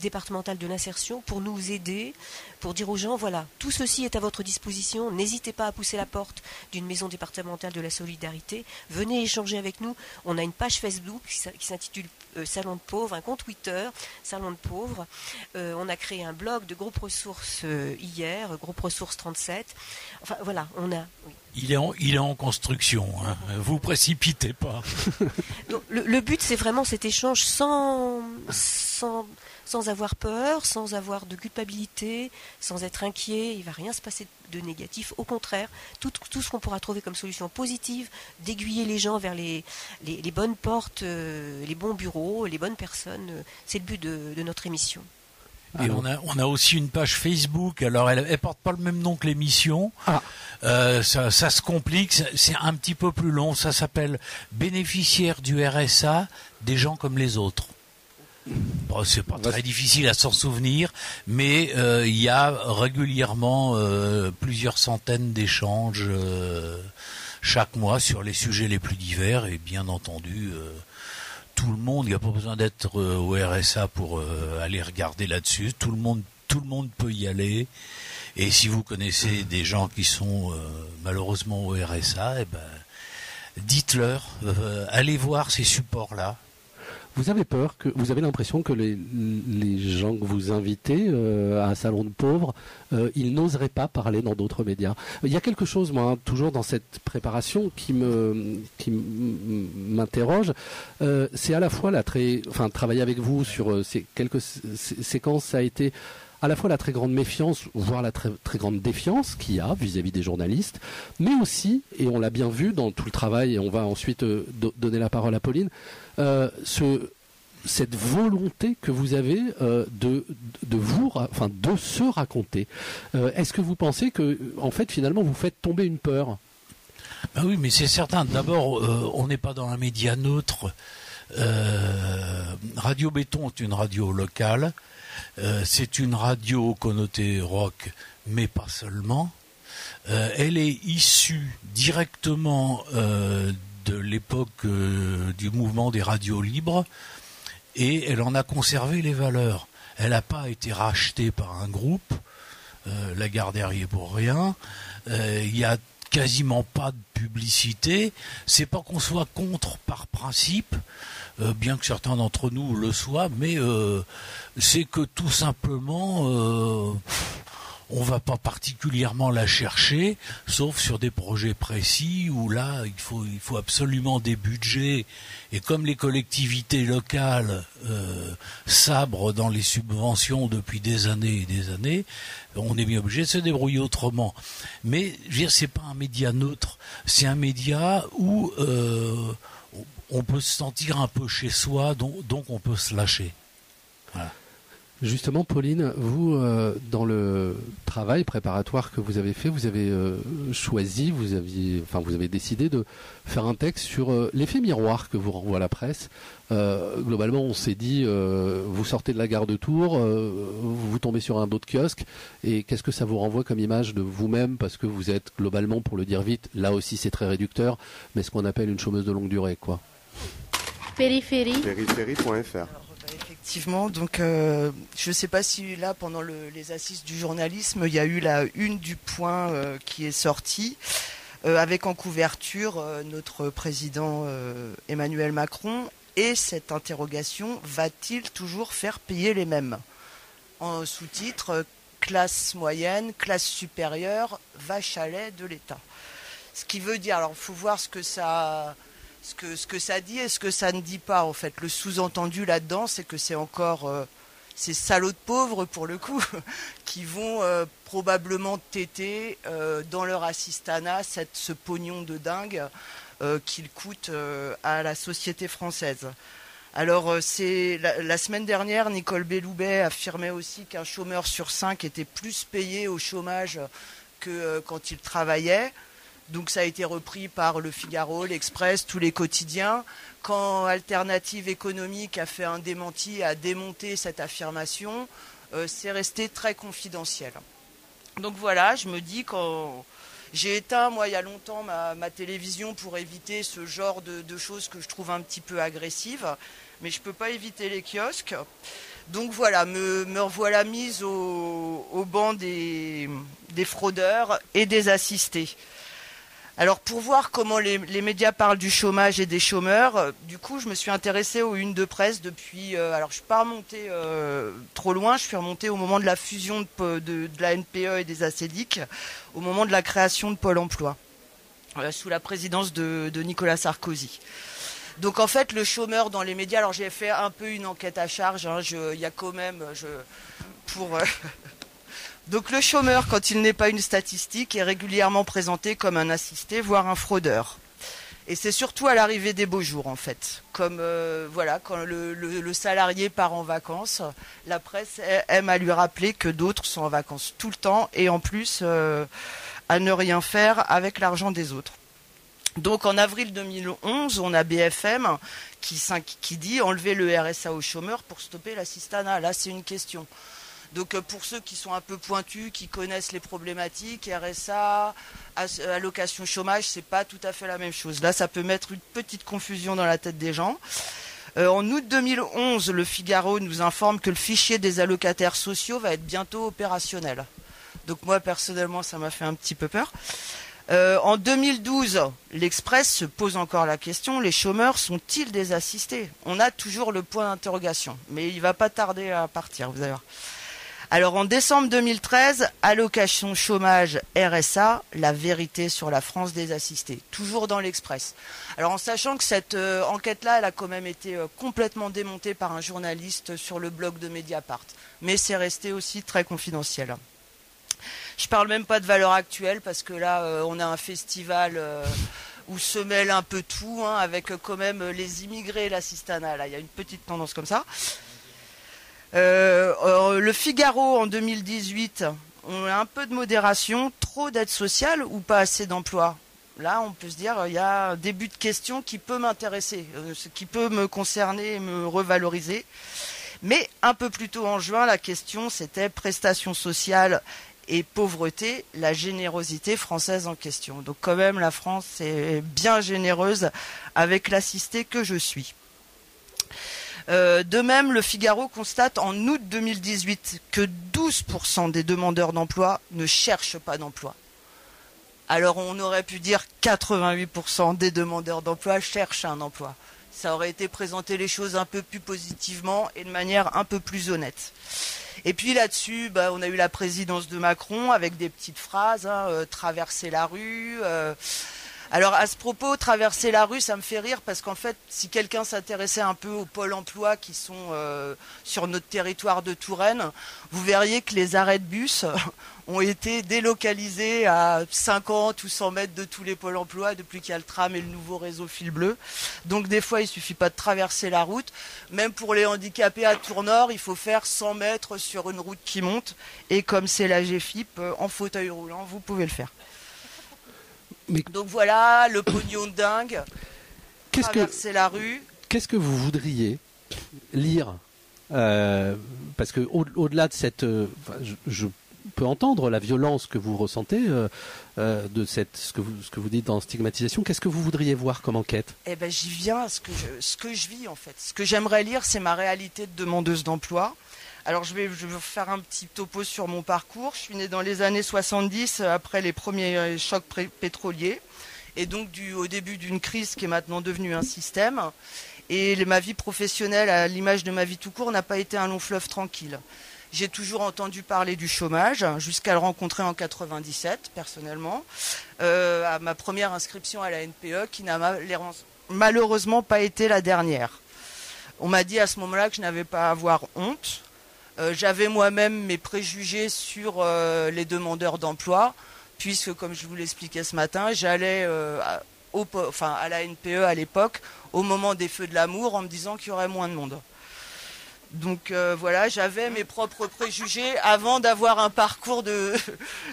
départementales de l'insertion pour nous aider, pour dire aux gens, voilà, tout ceci est à votre disposition, n'hésitez pas à pousser la porte d'une maison départementale de la solidarité, venez échanger avec nous. On a une page Facebook qui s'intitule Salon de pauvres, un compte Twitter, Salon de pauvres. On a créé un blog de groupe ressources hier, groupe ressources 37. Enfin voilà, on a... Oui. Il est en construction, hein. Vous précipitez pas. Donc, le but, c'est vraiment cet échange sans avoir peur, sans avoir de culpabilité, sans être inquiet. Il ne va rien se passer de négatif. Au contraire, tout ce qu'on pourra trouver comme solution positive, d'aiguiller les gens vers les bonnes portes, les bons bureaux, les bonnes personnes, c'est le but de notre émission. Et on a aussi une page Facebook. Alors elle porte pas le même nom que l'émission. Ça se complique. C'est un petit peu plus long. Ça s'appelle Bénéficiaires du RSA, des gens comme les autres. Bon, c'est pas très difficile à s'en souvenir, mais il y a régulièrement plusieurs centaines d'échanges chaque mois sur les sujets les plus divers et bien entendu. Tout le monde, il n'y a pas besoin d'être au RSA pour aller regarder là-dessus. Tout le monde peut y aller. Et si vous connaissez des gens qui sont malheureusement au RSA, dites-leur, allez voir ces supports-là. vous avez peur, vous avez l'impression que les gens que vous invitez à un salon de pauvres, ils n'oseraient pas parler dans d'autres médias. Il y a quelque chose, moi, toujours dans cette préparation qui m'interroge. C'est à la fois travailler avec vous sur ces quelques séquences, ça a été à la fois la très grande méfiance, voire la très, très grande défiance qu'il y a vis-à-vis des journalistes, mais aussi, et on l'a bien vu dans tout le travail, et on va ensuite donner la parole à Pauline, cette volonté que vous avez de se raconter. Est-ce que vous pensez que, en fait, finalement, vous faites tomber une peur ? Ben oui, mais c'est certain. D'abord, on n'est pas dans un média neutre. Radio Béton est une radio locale. C'est une radio connotée rock, mais pas seulement. Elle est issue directement de l'époque du mouvement des radios libres et elle en a conservé les valeurs. Elle n'a pas été rachetée par un groupe, Lagardère y est pour rien. Il y a quasiment pas de publicité. C'est pas qu'on soit contre par principe, bien que certains d'entre nous le soient, mais c'est que tout simplement on va pas particulièrement la chercher, sauf sur des projets précis où là il faut absolument des budgets, et comme les collectivités locales sabrent dans les subventions depuis des années et des années, on est bien obligé de se débrouiller autrement. Mais je veux dire, c'est pas un média neutre, c'est un média où on peut se sentir un peu chez soi, donc on peut se lâcher. Voilà. Justement, Pauline, vous, dans le travail préparatoire que vous avez fait, vous avez choisi, vous avez décidé de faire un texte sur l'effet miroir que vous renvoie la presse. Globalement, on s'est dit, vous sortez de la gare de Tours, vous tombez sur un dos de kiosque, et qu'est-ce que ça vous renvoie comme image de vous-même, parce que vous êtes globalement, pour le dire vite, là aussi c'est très réducteur, mais ce qu'on appelle une chômeuse de longue durée, quoi. Périphérie. Périphérie.fr. Effectivement, donc je ne sais pas si là, pendant les assises du journalisme, il y a eu la une du Point qui est sortie, avec en couverture notre président Emmanuel Macron, et cette interrogation, va-t-il toujours faire payer les mêmes ? En sous-titre, classe moyenne, classe supérieure, vache à lait de l'État. Ce qui veut dire, alors il faut voir ce que ça dit et ce que ça ne dit pas, en fait. Le sous-entendu là-dedans, c'est que c'est encore ces salauds de pauvres, pour le coup, qui vont probablement téter dans leur assistanat ce pognon de dingue qu'il coûte à la société française. Alors, la semaine dernière, Nicole Belloubet affirmait aussi qu'un chômeur sur 5 était plus payé au chômage que quand il travaillait. Donc ça a été repris par Le Figaro, l'Express, tous les quotidiens. Quand Alternative économique a fait un démenti, a démonté cette affirmation, c'est resté très confidentiel. Donc voilà, je me dis, quand j'ai éteint, moi, il y a longtemps, ma télévision pour éviter ce genre de choses que je trouve un petit peu agressives, mais je ne peux pas éviter les kiosques. Donc voilà, me revoilà mise au banc des fraudeurs et des assistés. Alors pour voir comment les médias parlent du chômage et des chômeurs, du coup je me suis intéressée aux unes de presse depuis... alors je ne suis pas remontée trop loin, je suis remontée au moment de la fusion de la NPE et des ACDIC, au moment de la création de Pôle emploi, sous la présidence de Nicolas Sarkozy. Donc en fait le chômeur dans les médias, alors j'ai fait un peu une enquête à charge, il y a quand même... Donc le chômeur, quand il n'est pas une statistique, est régulièrement présenté comme un assisté, voire un fraudeur. Et c'est surtout à l'arrivée des beaux jours, en fait. Comme quand le salarié part en vacances, la presse aime à lui rappeler que d'autres sont en vacances tout le temps, et en plus à ne rien faire avec l'argent des autres. Donc en avril 2011, on a BFM qui dit enlever le RSA aux chômeurs pour stopper l'assistanat. Là, c'est une question. Donc pour ceux qui sont un peu pointus, qui connaissent les problématiques, RSA, allocation chômage, c'est pas tout à fait la même chose. Là, ça peut mettre une petite confusion dans la tête des gens. En août 2011, Le Figaro nous informe que le fichier des allocataires sociaux va être bientôt opérationnel. Donc moi, personnellement, ça m'a fait un petit peu peur. En 2012, l'Express se pose encore la question, les chômeurs sont-ils des assistés? On a toujours le point d'interrogation, mais il ne va pas tarder à partir, vous allez voir. Alors en décembre 2013, allocation chômage RSA, la vérité sur la France des assistés, toujours dans l'Express. Alors en sachant que cette enquête-là, elle a quand même été complètement démontée par un journaliste sur le blog de Mediapart, mais c'est resté aussi très confidentiel. Je parle même pas de valeur actuelle parce que là, on a un festival où se mêle un peu tout, hein, avec quand même les immigrés et l'assistanat. Là, il y a une petite tendance comme ça. Le Figaro en 2018, on a un peu de modération, trop d'aide sociale ou pas assez d'emploi. Là, on peut se dire, il y a un début de question qui peut m'intéresser, ce qui peut me concerner et me revaloriser. Mais un peu plus tôt en juin, la question c'était prestations sociales et pauvreté, la générosité française en question. Donc quand même, la France est bien généreuse avec l'assisté que je suis. De même, le Figaro constate en août 2018 que 12% des demandeurs d'emploi ne cherchent pas d'emploi. Alors on aurait pu dire 88% des demandeurs d'emploi cherchent un emploi. Ça aurait été présenter les choses un peu plus positivement et de manière un peu plus honnête. Et puis là-dessus, on a eu la présidence de Macron avec des petites phrases, traverser la rue. Alors à ce propos, traverser la rue, ça me fait rire parce qu'en fait, si quelqu'un s'intéressait un peu aux pôles emploi qui sont sur notre territoire de Touraine, vous verriez que les arrêts de bus ont été délocalisés à 50 ou 100 mètres de tous les pôles emploi depuis qu'il y a le tram et le nouveau réseau fil bleu. Donc des fois, il suffit pas de traverser la route. Même pour les handicapés à Tournord, il faut faire 100 mètres sur une route qui monte. Et comme c'est la GFIP, en fauteuil roulant, vous pouvez le faire. Donc voilà, le pognon de dingue, traverser la rue. Qu'est-ce que vous voudriez lire parce que au-delà de cette... je peux entendre la violence que vous ressentez de ce que vous dites dans stigmatisation. Qu'est-ce que vous voudriez voir comme enquête? Eh ben, j'y viens à ce que je vis en fait. Ce que j'aimerais lire, c'est ma réalité de demandeuse d'emploi. Alors je vais faire un petit topo sur mon parcours. Je suis née dans les années 70, après les premiers chocs pétroliers, et donc au début d'une crise qui est maintenant devenue un système. Et ma vie professionnelle, à l'image de ma vie tout court, n'a pas été un long fleuve tranquille. J'ai toujours entendu parler du chômage, jusqu'à le rencontrer en 97, personnellement, à ma première inscription à la NPE, qui n'a malheureusement pas été la dernière. On m'a dit à ce moment-là que je n'avais pas à avoir honte. J'avais moi-même mes préjugés sur les demandeurs d'emploi, puisque, comme je vous l'expliquais ce matin, j'allais à la NPE à l'époque, au moment des Feux de l'amour, en me disant qu'il y aurait moins de monde. Donc voilà, j'avais mes propres préjugés avant d'avoir un parcours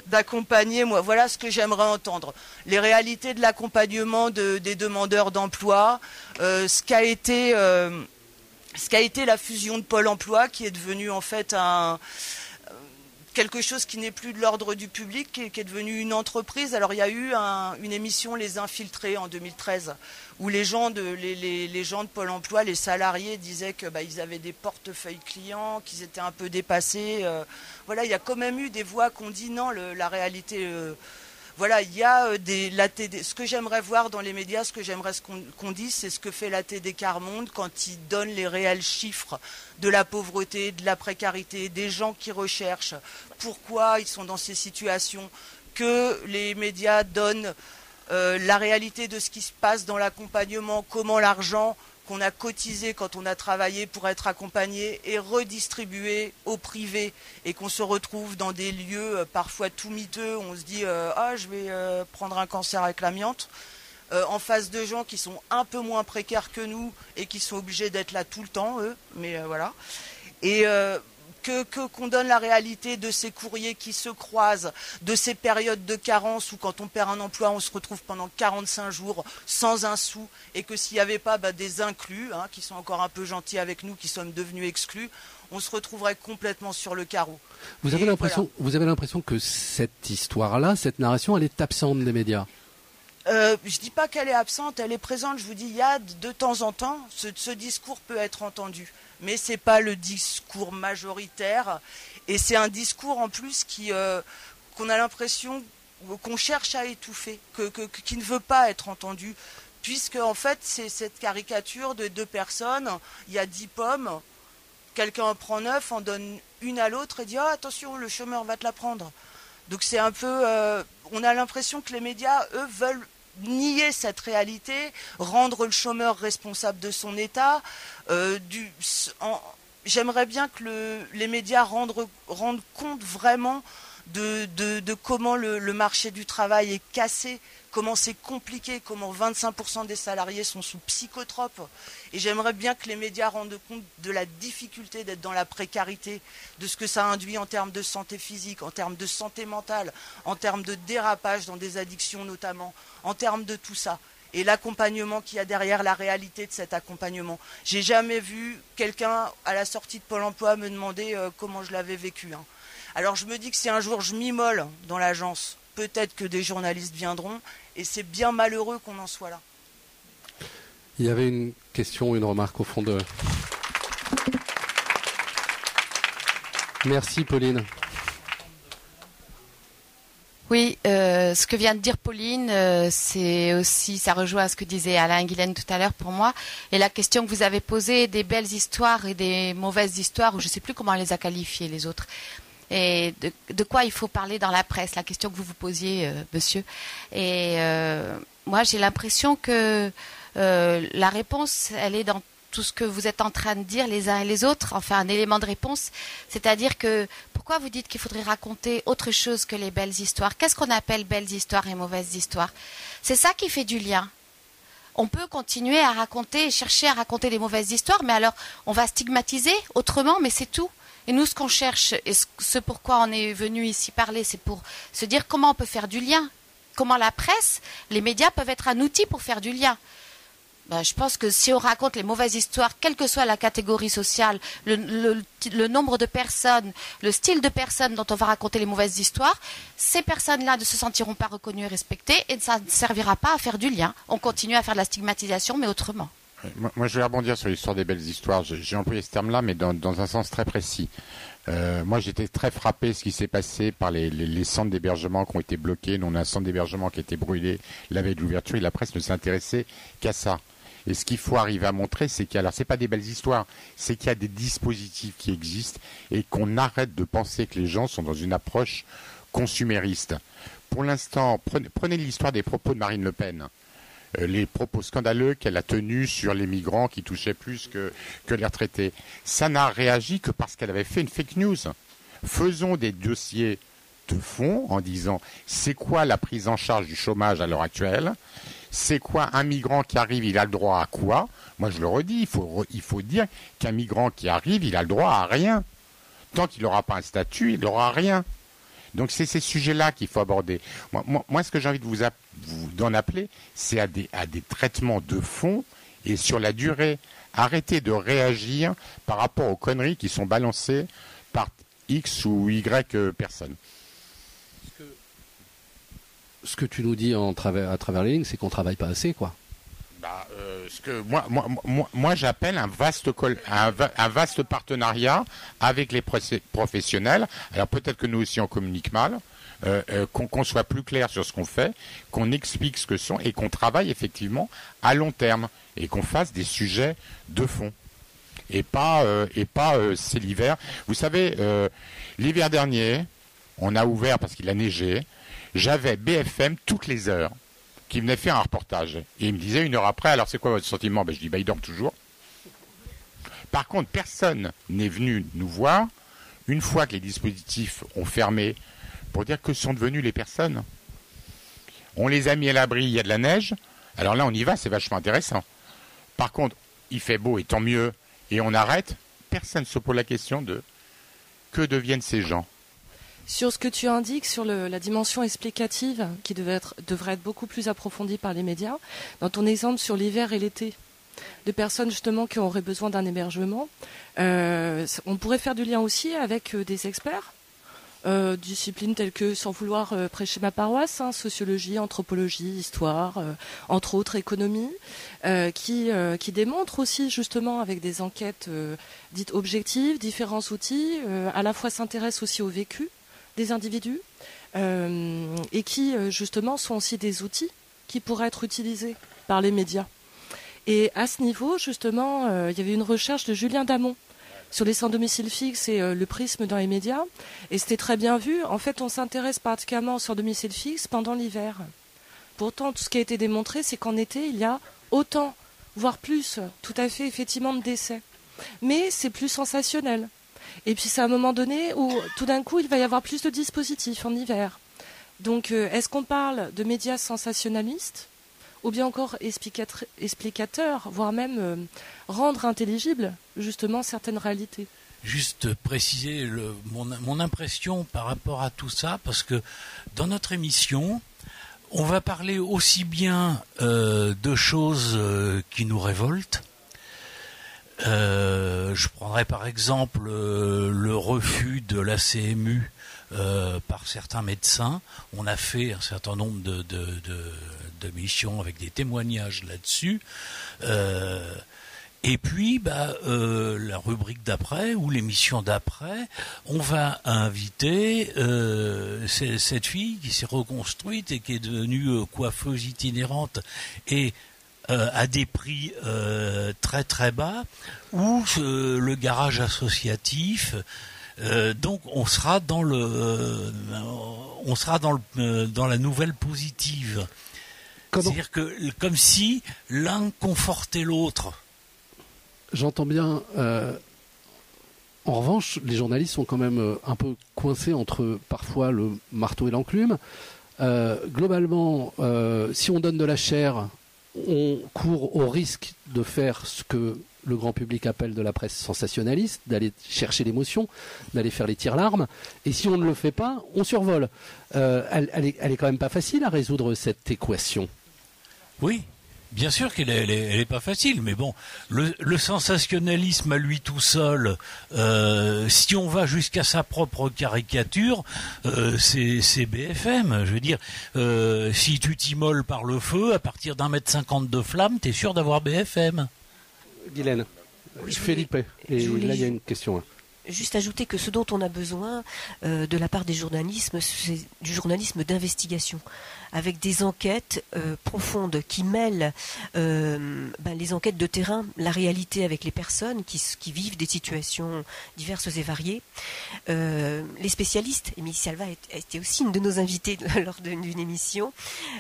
d'accompagner. Moi, voilà ce que j'aimerais entendre. Les réalités de l'accompagnement des demandeurs d'emploi, ce qu'a été la fusion de Pôle emploi, qui est devenue en fait quelque chose qui n'est plus de l'ordre du public, qui est devenu une entreprise. Alors il y a eu une émission Les Infiltrés en 2013, où les gens de Pôle emploi, les salariés, disaient que ils avaient des portefeuilles clients, qu'ils étaient un peu dépassés. Voilà, il y a quand même eu des voix qui ont dit non, la réalité... Voilà, il y a ce que j'aimerais voir dans les médias, ce que j'aimerais qu'on dise, c'est ce que fait l'ATD Quart Monde quand il donne les réels chiffres de la pauvreté, de la précarité, des gens qui recherchent, pourquoi ils sont dans ces situations, que les médias donnent la réalité de ce qui se passe dans l'accompagnement, comment l'argent qu'on a cotisé quand on a travaillé pour être accompagné est redistribué au privé et qu'on se retrouve dans des lieux parfois tout miteux, où on se dit je vais prendre un cancer avec l'amiante, en face de gens qui sont un peu moins précaires que nous et qui sont obligés d'être là tout le temps, eux, mais voilà. Et qu'on donne la réalité de ces courriers qui se croisent, de ces périodes de carence où quand on perd un emploi, on se retrouve pendant 45 jours sans un sou, et que s'il n'y avait pas des inclus, qui sont encore un peu gentils avec nous, qui sommes devenus exclus, on se retrouverait complètement sur le carreau. Vous avez l'impression que cette histoire-là, cette narration, elle est absente des médias? Je dis pas qu'elle est absente, elle est présente. Je vous dis, il y a de temps en temps, ce discours peut être entendu. Mais c'est pas le discours majoritaire, et c'est un discours en plus qu'on a l'impression qu'on cherche à étouffer, qui ne veut pas être entendu, puisque en fait c'est cette caricature de 2 personnes, il y a 10 pommes, quelqu'un en prend 9, en donne une à l'autre et dit oh, attention, le chômeur va te la prendre. Donc c'est un peu, on a l'impression que les médias, eux, veulent nier cette réalité, rendre le chômeur responsable de son état. J'aimerais bien que les médias rendent compte vraiment de comment le marché du travail est cassé, comment c'est compliqué, comment 25% des salariés sont sous psychotropes. Et j'aimerais bien que les médias rendent compte de la difficulté d'être dans la précarité, de ce que ça induit en termes de santé physique, en termes de santé mentale, en termes de dérapage dans des addictions notamment, en termes de tout ça. Et l'accompagnement qu'il y a derrière, la réalité de cet accompagnement. J'ai jamais vu quelqu'un à la sortie de Pôle emploi me demander comment je l'avais vécu. Hein. Alors je me dis que si un jour je m'immole dans l'agence, peut-être que des journalistes viendront, et c'est bien malheureux qu'on en soit là. Il y avait une question, une remarque au fond de... Merci Pauline. Oui, ce que vient de dire Pauline, c'est aussi, ça rejoint à ce que disait Alain Guilaine tout à l'heure pour moi. Et la question que vous avez posée des belles histoires et des mauvaises histoires, ou je ne sais plus comment on les a qualifiées les autres. Et de quoi il faut parler dans la presse, la question que vous vous posiez, monsieur. Et moi, j'ai l'impression que la réponse, elle est dans tout ce que vous êtes en train de dire les uns et les autres, enfin un élément de réponse, c'est-à-dire que pourquoi vous dites qu'il faudrait raconter autre chose que les belles histoires? Qu'est-ce qu'on appelle belles histoires et mauvaises histoires? C'est ça qui fait du lien. On peut continuer à raconter, chercher à raconter les mauvaises histoires, mais alors on va stigmatiser autrement, mais c'est tout. Et nous, ce qu'on cherche, et ce pourquoi on est venu ici parler, c'est pour se dire comment on peut faire du lien, comment la presse, les médias peuvent être un outil pour faire du lien. Ben, je pense que si on raconte les mauvaises histoires, quelle que soit la catégorie sociale, le nombre de personnes, le style de personnes dont on va raconter les mauvaises histoires, ces personnes-là ne se sentiront pas reconnues et respectées et ça ne servira pas à faire du lien. On continue à faire de la stigmatisation, mais autrement. Moi, je vais rebondir sur l'histoire des belles histoires. J'ai employé ce terme-là, mais dans un sens très précis. Moi, j'étais très frappé de ce qui s'est passé par les centres d'hébergement qui ont été bloqués. Nous, on a un centre d'hébergement qui a été brûlé la veille de l'ouverture et la presse ne s'intéressait qu'à ça. Et ce qu'il faut arriver à montrer, c'est c'est pas des belles histoires, c'est qu'il y a des dispositifs qui existent et qu'on arrête de penser que les gens sont dans une approche consumériste. Pour l'instant, prenez l'histoire des propos de Marine Le Pen. Les propos scandaleux qu'elle a tenus sur les migrants qui touchaient plus que les retraités. Ça n'a réagi que parce qu'elle avait fait une fake news. Faisons des dossiers de fond en disant c'est quoi la prise en charge du chômage à l'heure actuelle, c'est quoi un migrant qui arrive, il a le droit à quoi? Moi je le redis, il faut dire qu'un migrant qui arrive, il a le droit à rien. Tant qu'il n'aura pas un statut, il n'aura rien. Donc c'est ces sujets-là qu'il faut aborder. Moi ce que j'ai envie d'en appeler, c'est à des traitements de fond et sur la durée. Arrêtez de réagir par rapport aux conneries qui sont balancées par X ou Y personnes. Ce que tu nous dis à travers les lignes, c'est qu'on ne travaille pas assez, quoi. Ce que moi j'appelle un vaste partenariat avec les professionnels. Alors peut-être que nous aussi on communique mal, qu'on soit plus clair sur ce qu'on fait, qu'on explique ce que sont et qu'on travaille effectivement à long terme et qu'on fasse des sujets de fond. Et pas c'est l'hiver. Vous savez, l'hiver dernier, on a ouvert parce qu'il a neigé. J'avais BFM toutes les heures qui venait faire un reportage. Et il me disait 1 heure après, alors c'est quoi votre sentiment? Je dis, il dort toujours. Par contre, personne n'est venu nous voir une fois que les dispositifs ont fermé pour dire que sont devenues les personnes. On les a mis à l'abri, il y a de la neige. Alors là, on y va, c'est vachement intéressant. Par contre, il fait beau et tant mieux, et on arrête. Personne ne se pose la question de que deviennent ces gens. Sur ce que tu indiques, sur la dimension explicative, qui devrait être beaucoup plus approfondie par les médias, dans ton exemple sur l'hiver et l'été, de personnes justement qui auraient besoin d'un hébergement, on pourrait faire du lien aussi avec des experts, disciplines telles que, sans vouloir prêcher ma paroisse, sociologie, anthropologie, histoire, entre autres économie, qui démontrent aussi justement avec des enquêtes dites objectives, différents outils, à la fois s'intéressent aussi au vécu des individus, et qui justement sont aussi des outils qui pourraient être utilisés par les médias. Et à ce niveau, justement, il y avait une recherche de Julien Damon sur les sans domicile fixe et le prisme dans les médias, et c'était très bien vu. En fait, on s'intéresse particulièrement aux sans domicile fixe pendant l'hiver. Pourtant, tout ce qui a été démontré, c'est qu'en été, il y a autant, voire plus, tout à fait, effectivement, de décès. Mais c'est plus sensationnel. Et puis, c'est à un moment donné où, tout d'un coup, il va y avoir plus de dispositifs en hiver. Donc, est-ce qu'on parle de médias sensationnalistes ou bien encore explicateurs, voire même rendre intelligible, justement, certaines réalités? Juste préciser mon impression par rapport à tout ça, parce que dans notre émission, on va parler aussi bien de choses qui nous révoltent. Je prendrai par exemple le refus de la CMU par certains médecins. On a fait un certain nombre de missions avec des témoignages là-dessus. Et puis, la rubrique d'après ou l'émission d'après, on va inviter cette fille qui s'est reconstruite et qui est devenue coiffeuse itinérante et à des prix très très bas, ou le garage associatif. Donc on sera dans la nouvelle positive. C'est-à-dire que comme si l'un confortait l'autre. J'entends bien. En revanche, les journalistes sont quand même un peu coincés entre parfois le marteau et l'enclume. Globalement, si on donne de la chair, on court au risque de faire ce que le grand public appelle de la presse sensationnaliste, d'aller chercher l'émotion, d'aller faire les tire-larmes. Et si on ne le fait pas, on survole. Elle est quand même pas facile à résoudre cette équation. Oui. Bien sûr qu'elle est pas facile, mais bon, le sensationnalisme à lui tout seul, si on va jusqu'à sa propre caricature, c'est BFM. Je veux dire, si tu t'immoles par le feu, à partir d'1,50 m de flamme, t'es sûr d'avoir BFM. Guylaine, Felipe, et là il y a une question. Juste ajouter que ce dont on a besoin de la part des journalistes, c'est du journalisme d'investigation, avec des enquêtes profondes qui mêlent les enquêtes de terrain, la réalité avec les personnes qui vivent des situations diverses et variées. Les spécialistes, Émilie Salva était aussi une de nos invitées lors d'une émission,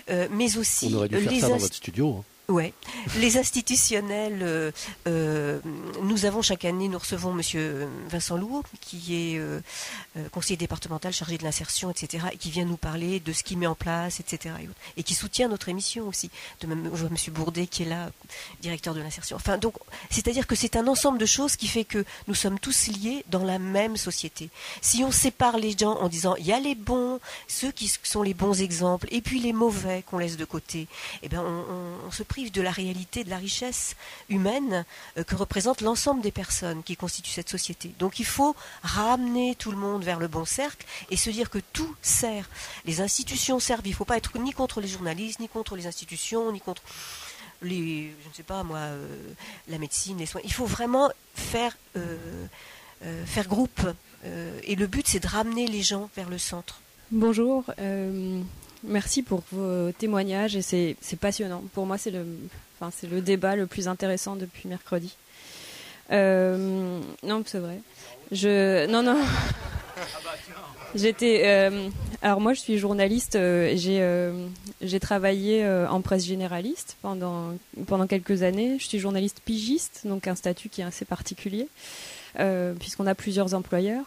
mais aussi on aurait dû faire ça dans votre studio. Hein. Ouais. Les institutionnels, nous recevons Monsieur Vincent Louot, qui est conseiller départemental chargé de l'insertion, etc., et qui vient nous parler de ce qu'il met en place, etc., et qui soutient notre émission aussi. De même, je vois Monsieur Bourdet qui est là, directeur de l'insertion. Enfin, donc, c'est-à-dire que c'est un ensemble de choses qui fait que nous sommes tous liés dans la même société. Si on sépare les gens en disant il y a les bons, ceux qui sont les bons exemples, et puis les mauvais qu'on laisse de côté, eh ben on se prive de la réalité, de la richesse humaine que représente l'ensemble des personnes qui constituent cette société. Donc il faut ramener tout le monde vers le bon cercle et se dire que tout sert. Les institutions servent. Il ne faut pas être ni contre les journalistes, ni contre les institutions, ni contre la médecine, les soins. Il faut vraiment faire groupe. Et le but, c'est de ramener les gens vers le centre. Bonjour. Merci pour vos témoignages et c'est passionnant. Pour moi, c'est le débat le plus intéressant depuis mercredi. Non, c'est vrai. Alors moi, je suis journaliste. J'ai travaillé en presse généraliste pendant quelques années. Je suis journaliste pigiste, donc un statut qui est assez particulier puisqu'on a plusieurs employeurs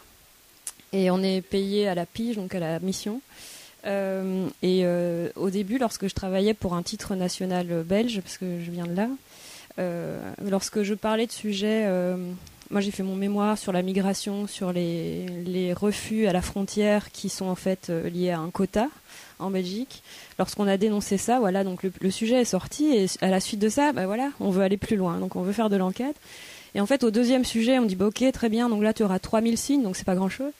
et on est payé à la pige, donc à la mission. Au début, lorsque je travaillais pour un titre national belge, parce que je viens de là, lorsque je parlais de sujets, moi j'ai fait mon mémoire sur la migration, sur les refus à la frontière qui sont en fait liés à un quota en Belgique. Lorsqu'on a dénoncé ça, voilà, donc le sujet est sorti et à la suite de ça, on veut aller plus loin, donc on veut faire de l'enquête. Et en fait, au deuxième sujet, on me dit ok, très bien, donc là tu auras 3000 signes, donc c'est pas grand-chose.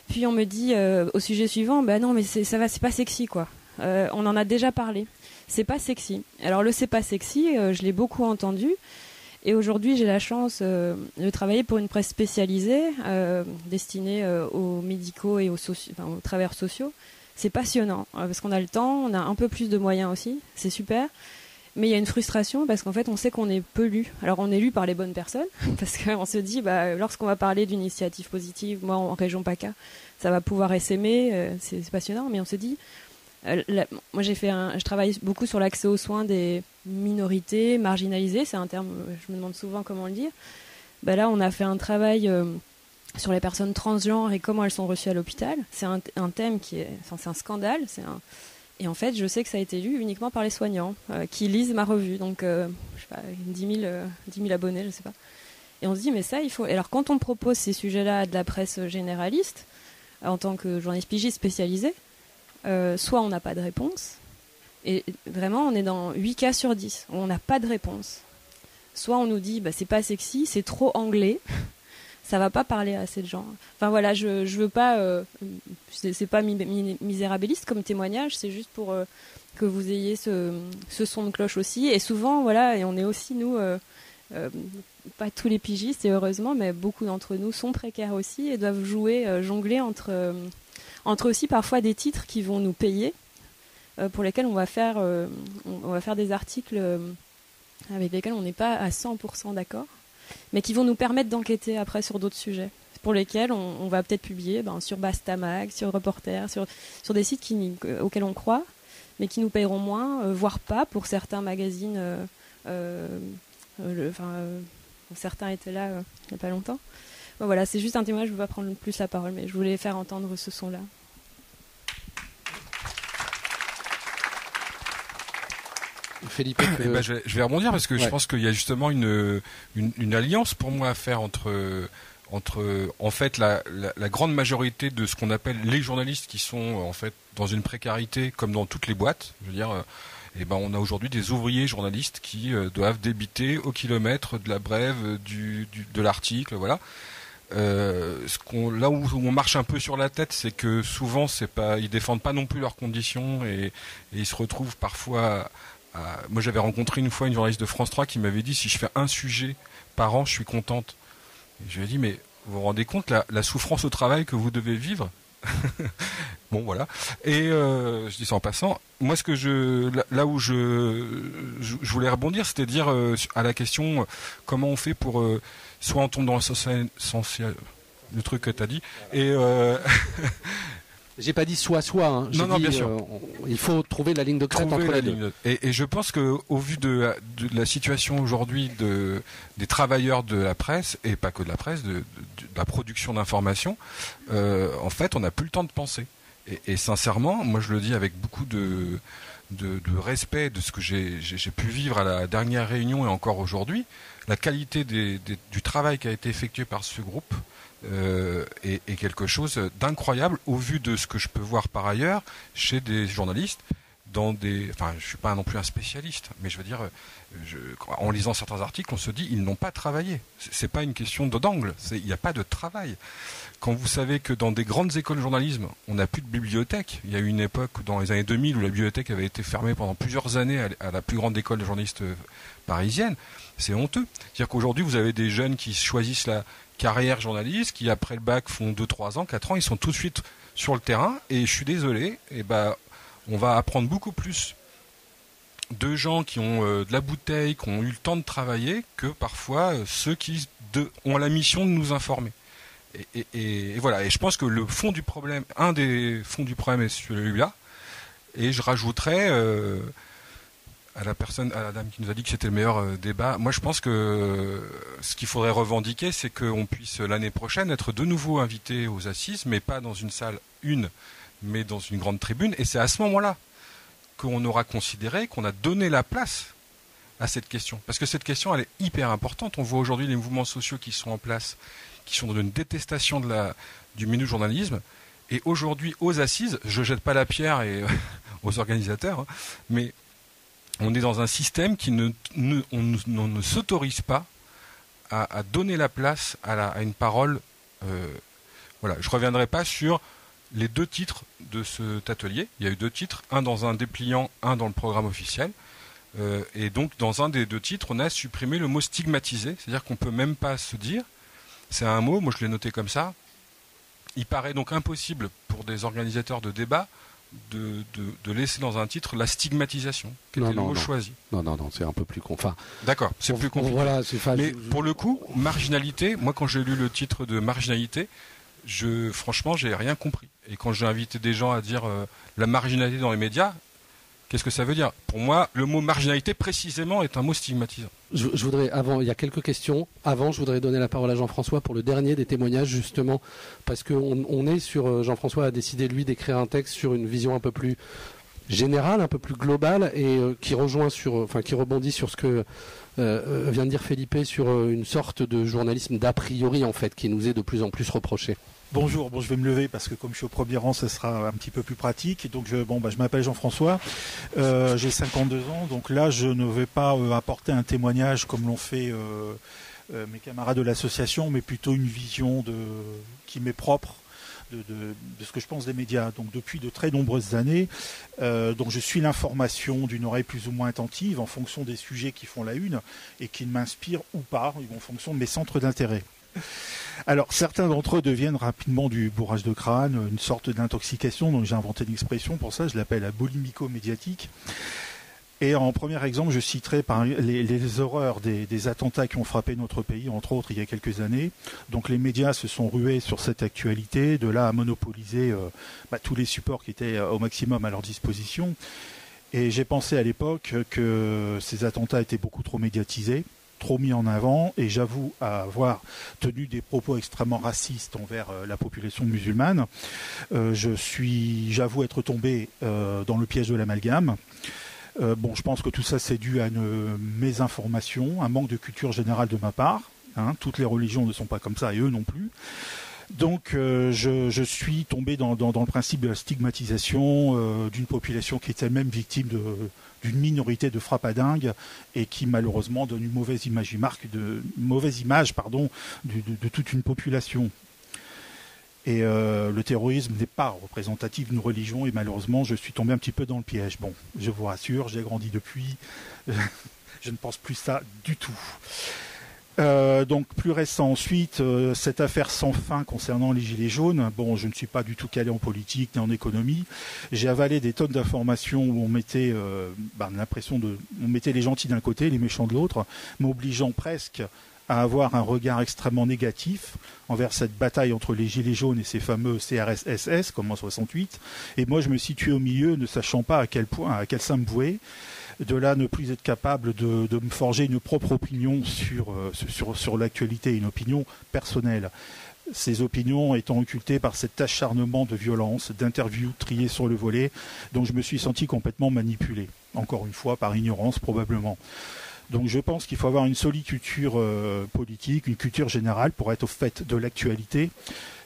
Puis on me dit au sujet suivant, non mais c'est pas sexy quoi. On en a déjà parlé. C'est pas sexy. Alors le c'est pas sexy, je l'ai beaucoup entendu. Et aujourd'hui j'ai la chance de travailler pour une presse spécialisée destinée aux médicaux et aux travailleurs sociaux. c'est passionnant parce qu'on a le temps, on a un peu plus de moyens aussi, c'est super. Mais il y a une frustration parce qu'en fait, on sait qu'on est peu lu. Alors, on est lu par les bonnes personnes parce qu'on se dit, lorsqu'on va parler d'une initiative positive, moi, en région PACA, ça va pouvoir essaimer, c'est passionnant. Mais on se dit, moi, je travaille beaucoup sur l'accès aux soins des minorités marginalisées. C'est un terme, je me demande souvent comment le dire. Là, on a fait un travail sur les personnes transgenres et comment elles sont reçues à l'hôpital. C'est un thème c'est un scandale. Et en fait, je sais que ça a été lu uniquement par les soignants qui lisent ma revue. Donc, je sais pas, 10 000 abonnés, je sais pas. Et on se dit, mais ça, il faut... Et alors, quand on propose ces sujets-là à de la presse généraliste, en tant que journaliste pigiste spécialisé, soit on n'a pas de réponse, et vraiment, on est dans 8 cas sur 10 où on n'a pas de réponse. Soit on nous dit, c'est pas sexy, c'est trop anglais, ça va pas parler à assez de gens. Enfin voilà, je veux pas, c'est pas misérabiliste comme témoignage, c'est juste pour que vous ayez ce son de cloche aussi. Et souvent, voilà, et on est aussi nous, pas tous les pigistes et heureusement, mais beaucoup d'entre nous sont précaires aussi et doivent jongler entre aussi parfois des titres qui vont nous payer, pour lesquels on va faire des articles avec lesquels on n'est pas à 100% d'accord, mais qui vont nous permettre d'enquêter après sur d'autres sujets, pour lesquels on va peut-être publier sur Bastamag, sur Reporter, sur des sites auxquels on croit, mais qui nous paieront moins, voire pas pour certains magazines. Certains étaient là il n'y a pas longtemps. Voilà, c'est juste un témoignage, je ne veux pas prendre plus la parole, mais je voulais faire entendre ce son-là. Philippe, je vais rebondir parce que je pense qu'il y a justement une alliance pour moi à faire entre en fait la grande majorité de ce qu'on appelle les journalistes qui sont en fait dans une précarité comme dans toutes les boîtes. Je veux dire, on a aujourd'hui des ouvriers journalistes qui doivent débiter au kilomètre de la brève de l'article, voilà. Là où on marche un peu sur la tête, c'est que souvent ils défendent pas non plus leurs conditions et ils se retrouvent parfois. Moi, j'avais rencontré une fois une journaliste de France 3 qui m'avait dit, si je fais un sujet par an, je suis contente. Et je lui ai dit, mais vous vous rendez compte la souffrance au travail que vous devez vivre? Bon, voilà. Et je dis ça en passant. Moi, là où je voulais rebondir, c'était dire à la question comment on fait pour soit on tombe dans le truc que tu as dit et j'ai pas dit soit, hein. Non, bien sûr. Il faut trouver la ligne de crête entre les deux. Et je pense que au vu de la situation aujourd'hui des travailleurs de la presse, et pas que de la presse, de la production d'informations, en fait, on n'a plus le temps de penser. Et sincèrement, moi je le dis avec beaucoup de respect de ce que j'ai pu vivre à la dernière réunion et encore aujourd'hui, la qualité du travail qui a été effectué par ce groupe est quelque chose d'incroyable au vu de ce que je peux voir par ailleurs chez des journalistes je suis pas non plus un spécialiste, mais je veux dire, en lisant certains articles, on se dit ils n'ont pas travaillé. C'est pas une question d'angle, il n'y a pas de travail. Quand vous savez que dans des grandes écoles de journalisme, on n'a plus de bibliothèque. Il y a eu une époque dans les années 2000 où la bibliothèque avait été fermée pendant plusieurs années à la plus grande école de journalistes parisienne. C'est honteux. C'est-à-dire qu'aujourd'hui, vous avez des jeunes qui choisissent la carrière journaliste, qui après le bac font 2, 3 ans, 4 ans, ils sont tout de suite sur le terrain. Et je suis désolé, on va apprendre beaucoup plus de gens qui ont de la bouteille, qui ont eu le temps de travailler, que parfois ceux qui ont la mission de nous informer. Et voilà. Et je pense que le fond du problème, un des fonds du problème est celui-là. Et je rajouterais à la dame qui nous a dit que c'était le meilleur débat. Moi, je pense que ce qu'il faudrait revendiquer, c'est qu'on puisse l'année prochaine être de nouveau invité aux assises, mais pas dans une salle mais dans une grande tribune. Et c'est à ce moment-là qu'on aura considéré, qu'on a donné la place à cette question. Parce que cette question, elle est hyper importante. On voit aujourd'hui les mouvements sociaux qui sont en place, qui sont dans une détestation du milieu du journalisme. Et aujourd'hui, aux assises, je jette pas la pierre aux organisateurs, mais on est dans un système qui on ne s'autorise pas à donner la place à une parole. Voilà, je reviendrai pas sur les 2 titres de cet atelier. Il y a eu 2 titres, un dans un dépliant, un dans le programme officiel. Et donc, dans un des 2 titres, on a supprimé le mot stigmatisé, c'est-à-dire qu'on peut même pas se dire. C'est un mot, moi je l'ai noté comme ça. Il paraît donc impossible pour des organisateurs de débat de laisser dans un titre la stigmatisation, qui était le mot choisi. Non, c'est un peu plus enfin. D'accord, c'est plus compliqué. Voilà, mais pour le coup, marginalité, moi quand j'ai lu le titre de marginalité, franchement, j'ai rien compris. Et quand j'ai invité des gens à dire la marginalité dans les médias, qu'est-ce que ça veut dire? Pour moi, le mot marginalité, précisément, est un mot stigmatisant. Je voudrais, il y a quelques questions. Avant, je voudrais donner la parole à Jean-François pour le dernier des témoignages, justement, parce qu'on est sur... Jean-François a décidé, lui, d'écrire un texte sur une vision un peu plus générale, un peu plus globale, et qui rebondit sur ce que vient de dire Felipe, sur une sorte de journalisme d'a priori, en fait, qui nous est de plus en plus reproché. Bonjour, je vais me lever parce que comme je suis au premier rang, ce sera un petit peu plus pratique. Donc je m'appelle Jean-François, j'ai 52 ans, donc là je ne vais pas apporter un témoignage comme l'ont fait mes camarades de l'association, mais plutôt une vision qui m'est propre de ce que je pense des médias. Donc depuis de très nombreuses années, donc je suis l'information d'une oreille plus ou moins attentive en fonction des sujets qui font la une et qui m'inspirent ou pas, en fonction de mes centres d'intérêt. Alors, certains d'entre eux deviennent rapidement du bourrage de crâne, une sorte d'intoxication, donc j'ai inventé une expression pour ça, je l'appelle la bolimico-médiatique. Et en premier exemple, je citerai les horreurs des attentats qui ont frappé notre pays, entre autres, il y a quelques années. Donc les médias se sont rués sur cette actualité, de là à monopoliser tous les supports qui étaient au maximum à leur disposition. Et j'ai pensé à l'époque que ces attentats étaient beaucoup trop médiatisés, trop mis en avant, et j'avoue avoir tenu des propos extrêmement racistes envers la population musulmane. J'avoue être tombé dans le piège de l'amalgame. Je pense que tout ça c'est dû à une mésinformation, un manque de culture générale de ma part. Toutes les religions ne sont pas comme ça et eux non plus. Donc je suis tombé dans le principe de la stigmatisation d'une population qui est elle-même victime d'une minorité de frappadingues et qui malheureusement donne une mauvaise image de toute une population. Et le terrorisme n'est pas représentatif d'une religion et malheureusement je suis tombé un petit peu dans le piège. Bon, je vous rassure, j'ai grandi depuis, je ne pense plus ça du tout. Donc plus récent ensuite, cette affaire sans fin concernant les gilets jaunes. Bon, je ne suis pas du tout calé en politique ni en économie. J'ai avalé des tonnes d'informations où on mettait on mettait les gentils d'un côté, les méchants de l'autre, m'obligeant presque à avoir un regard extrêmement négatif envers cette bataille entre les gilets jaunes et ces fameux CRS-SS, comme en 68. Et moi, je me situais au milieu, ne sachant pas à quel sein me vouer. De là, ne plus être capable de me forger une propre opinion sur l'actualité, une opinion personnelle. Ces opinions étant occultées par cet acharnement de violence, d'interviews triées sur le volet, dont je me suis senti complètement manipulé. Encore une fois, par ignorance probablement. Donc je pense qu'il faut avoir une solide culture politique, une culture générale pour être au fait de l'actualité,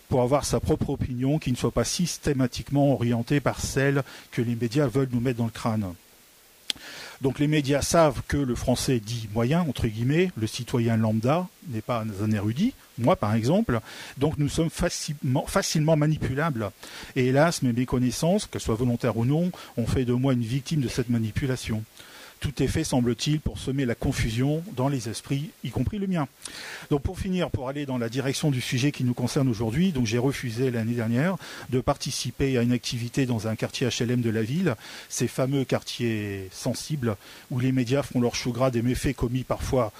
pour avoir sa propre opinion qui ne soit pas systématiquement orientée par celle que les médias veulent nous mettre dans le crâne. Donc les médias savent que le français dit moyen, entre guillemets, le citoyen lambda n'est pas un érudit, moi par exemple, donc nous sommes facilement manipulables. Et hélas, mes méconnaissances, qu'elles soient volontaires ou non, ont fait de moi une victime de cette manipulation. Tout est fait, semble-t-il, pour semer la confusion dans les esprits, y compris le mien. Donc pour finir, pour aller dans la direction du sujet qui nous concerne aujourd'hui, donc j'ai refusé l'année dernière de participer à une activité dans un quartier HLM de la ville, ces fameux quartiers sensibles où les médias font leur chou gras des méfaits commis parfois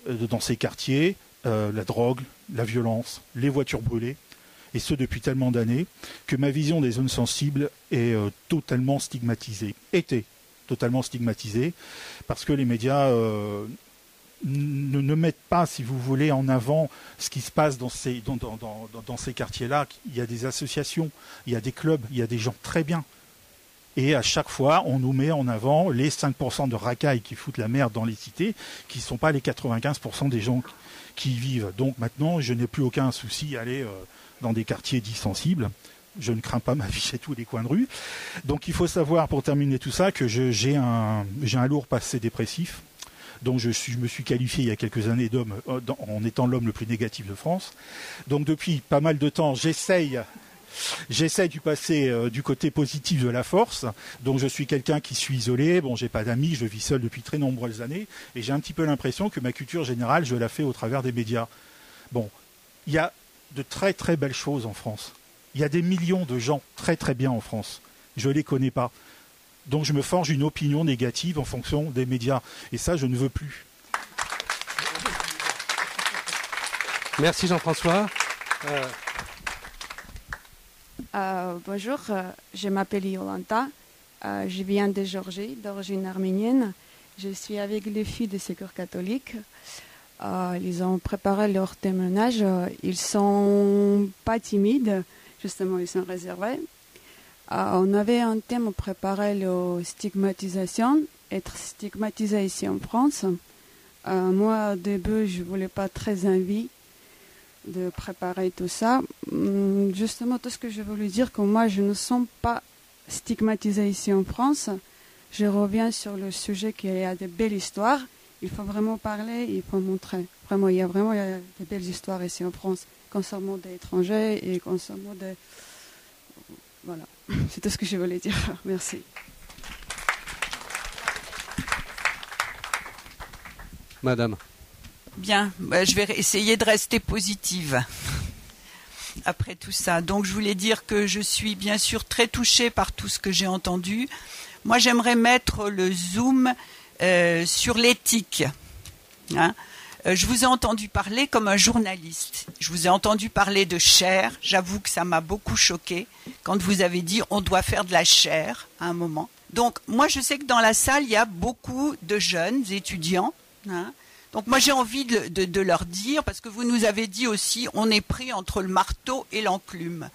dans ces quartiers, la drogue, la violence, les voitures brûlées, et ce depuis tellement d'années que ma vision des zones sensibles est totalement stigmatisée. Totalement stigmatisé, parce que les médias ne mettent pas, si vous voulez, en avant ce qui se passe dans ces quartiers-là. Il y a des associations, il y a des clubs, il y a des gens très bien. Et à chaque fois, on nous met en avant les 5% de racailles qui foutent la merde dans les cités, qui ne sont pas les 95% des gens qui y vivent. Donc maintenant, je n'ai plus aucun souci à aller dans des quartiers dits sensibles. Je ne crains pas ma vie chez tous les coins de rue. Donc il faut savoir, pour terminer tout ça, que j'ai un lourd passé dépressif. Donc je me suis qualifié il y a quelques années d'homme en étant l'homme le plus négatif de France. Donc depuis pas mal de temps, j'essaye du passer du côté positif de la force. Donc je suis quelqu'un qui suis isolé. Bon, j'ai pas d'amis, je vis seul depuis très nombreuses années. Et j'ai un petit peu l'impression que ma culture générale, je la fais au travers des médias. Bon, il y a de très très belles choses en France. Il y a des millions de gens très très bien en France. je ne les connais pas. Donc je me forge une opinion négative en fonction des médias. Et ça, je ne veux plus. Merci Jean-François. Bonjour, je m'appelle Yolanta. Je viens de Géorgie, d'origine arménienne. Je suis avec les filles de Secours catholique. Ils ont préparé leur témoignage. Ils sont pas timides, justement, ils sont réservés. On avait un thème préparé, la stigmatisation, être stigmatisé ici en France. Moi, au début, je ne voulais pas très envie de préparer tout ça. Justement, tout ce que je voulais dire, que moi, je ne sens pas stigmatisée ici en France. Je reviens sur le sujet qu'il y a de belles histoires. Il faut vraiment parler, il faut montrer. Vraiment, il y a de belles histoires ici en France, concernant des étrangers et concernant des... Voilà, c'est tout ce que je voulais dire. Merci. Madame. Bien, je vais essayer de rester positive après tout ça. Donc je voulais dire que je suis bien sûr très touchée par tout ce que j'ai entendu. Moi j'aimerais mettre le zoom sur l'éthique. Hein. Je vous ai entendu parler comme un journaliste. Je vous ai entendu parler de chair. J'avoue que ça m'a beaucoup choquée quand vous avez dit on doit faire de la chair à un moment. Donc moi je sais que dans la salle il y a beaucoup de jeunes étudiants. Hein. Donc moi j'ai envie de leur dire, parce que vous nous avez dit aussi, on est pris entre le marteau et l'enclume.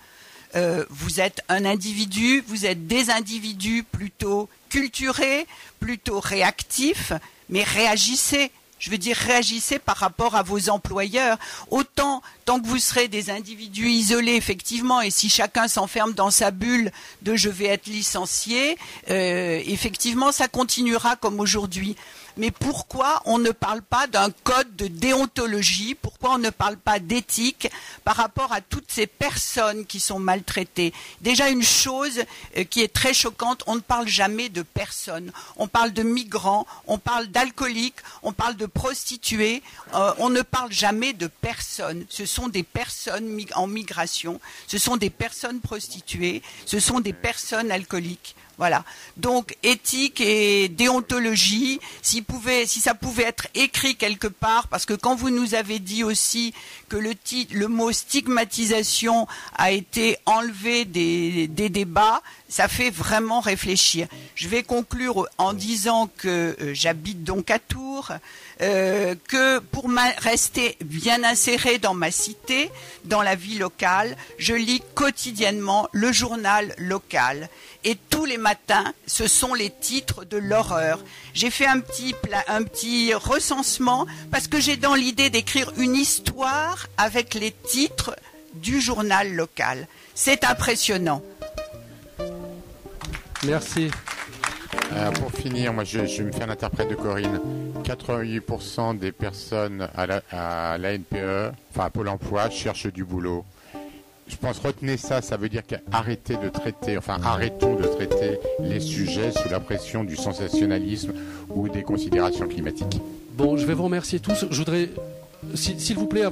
Vous êtes un individu, vous êtes des individus plutôt culturés, plutôt réactifs, mais réagissez. Je veux dire, réagissez par rapport à vos employeurs. Autant, tant que vous serez des individus isolés, effectivement, et si chacun s'enferme dans sa bulle de « je vais être licencié », effectivement, ça continuera comme aujourd'hui. Mais pourquoi on ne parle pas d'un code de déontologie? Pourquoi on ne parle pas d'éthique par rapport à toutes ces personnes qui sont maltraitées? Déjà une chose qui est très choquante, on ne parle jamais de personnes. On parle de migrants, on parle d'alcooliques, on parle de prostituées, on ne parle jamais de personnes. Ce sont des personnes en migration, ce sont des personnes prostituées, ce sont des personnes alcooliques. Voilà. Donc éthique et déontologie, si ça pouvait être écrit quelque part, parce que quand vous nous avez dit aussi que le mot stigmatisation a été enlevé des débats, ça fait vraiment réfléchir. Je vais conclure en disant que j'habite donc à Tours, que pour rester bien insérée dans ma cité, dans la vie locale, je lis quotidiennement le journal local. Et tous les matins, ce sont les titres de l'horreur. J'ai fait un petit recensement parce que j'ai dans l'idée d'écrire une histoire avec les titres du journal local. C'est impressionnant. Merci. Pour finir, moi je me fais un interprète de Corinne. 88% des personnes à la NPE, enfin à Pôle emploi, cherchent du boulot. Je pense, retenez ça, ça veut dire qu'arrêtez de traiter, enfin arrêtons de traiter les sujets sous la pression du sensationnalisme ou des considérations climatiques. Bon, je vais vous remercier tous. Je voudrais, s'il vous plaît,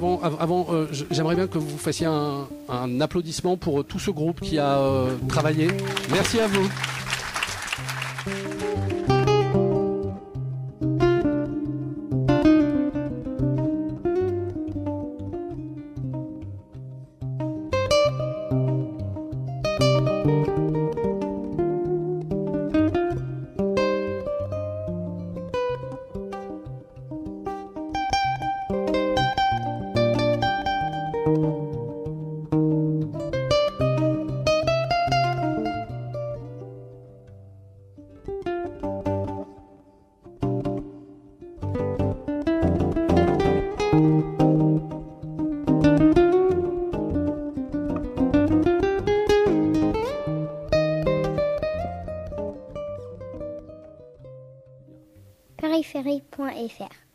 j'aimerais bien que vous fassiez un applaudissement pour tout ce groupe qui a travaillé. Merci à vous. Périphérie.fr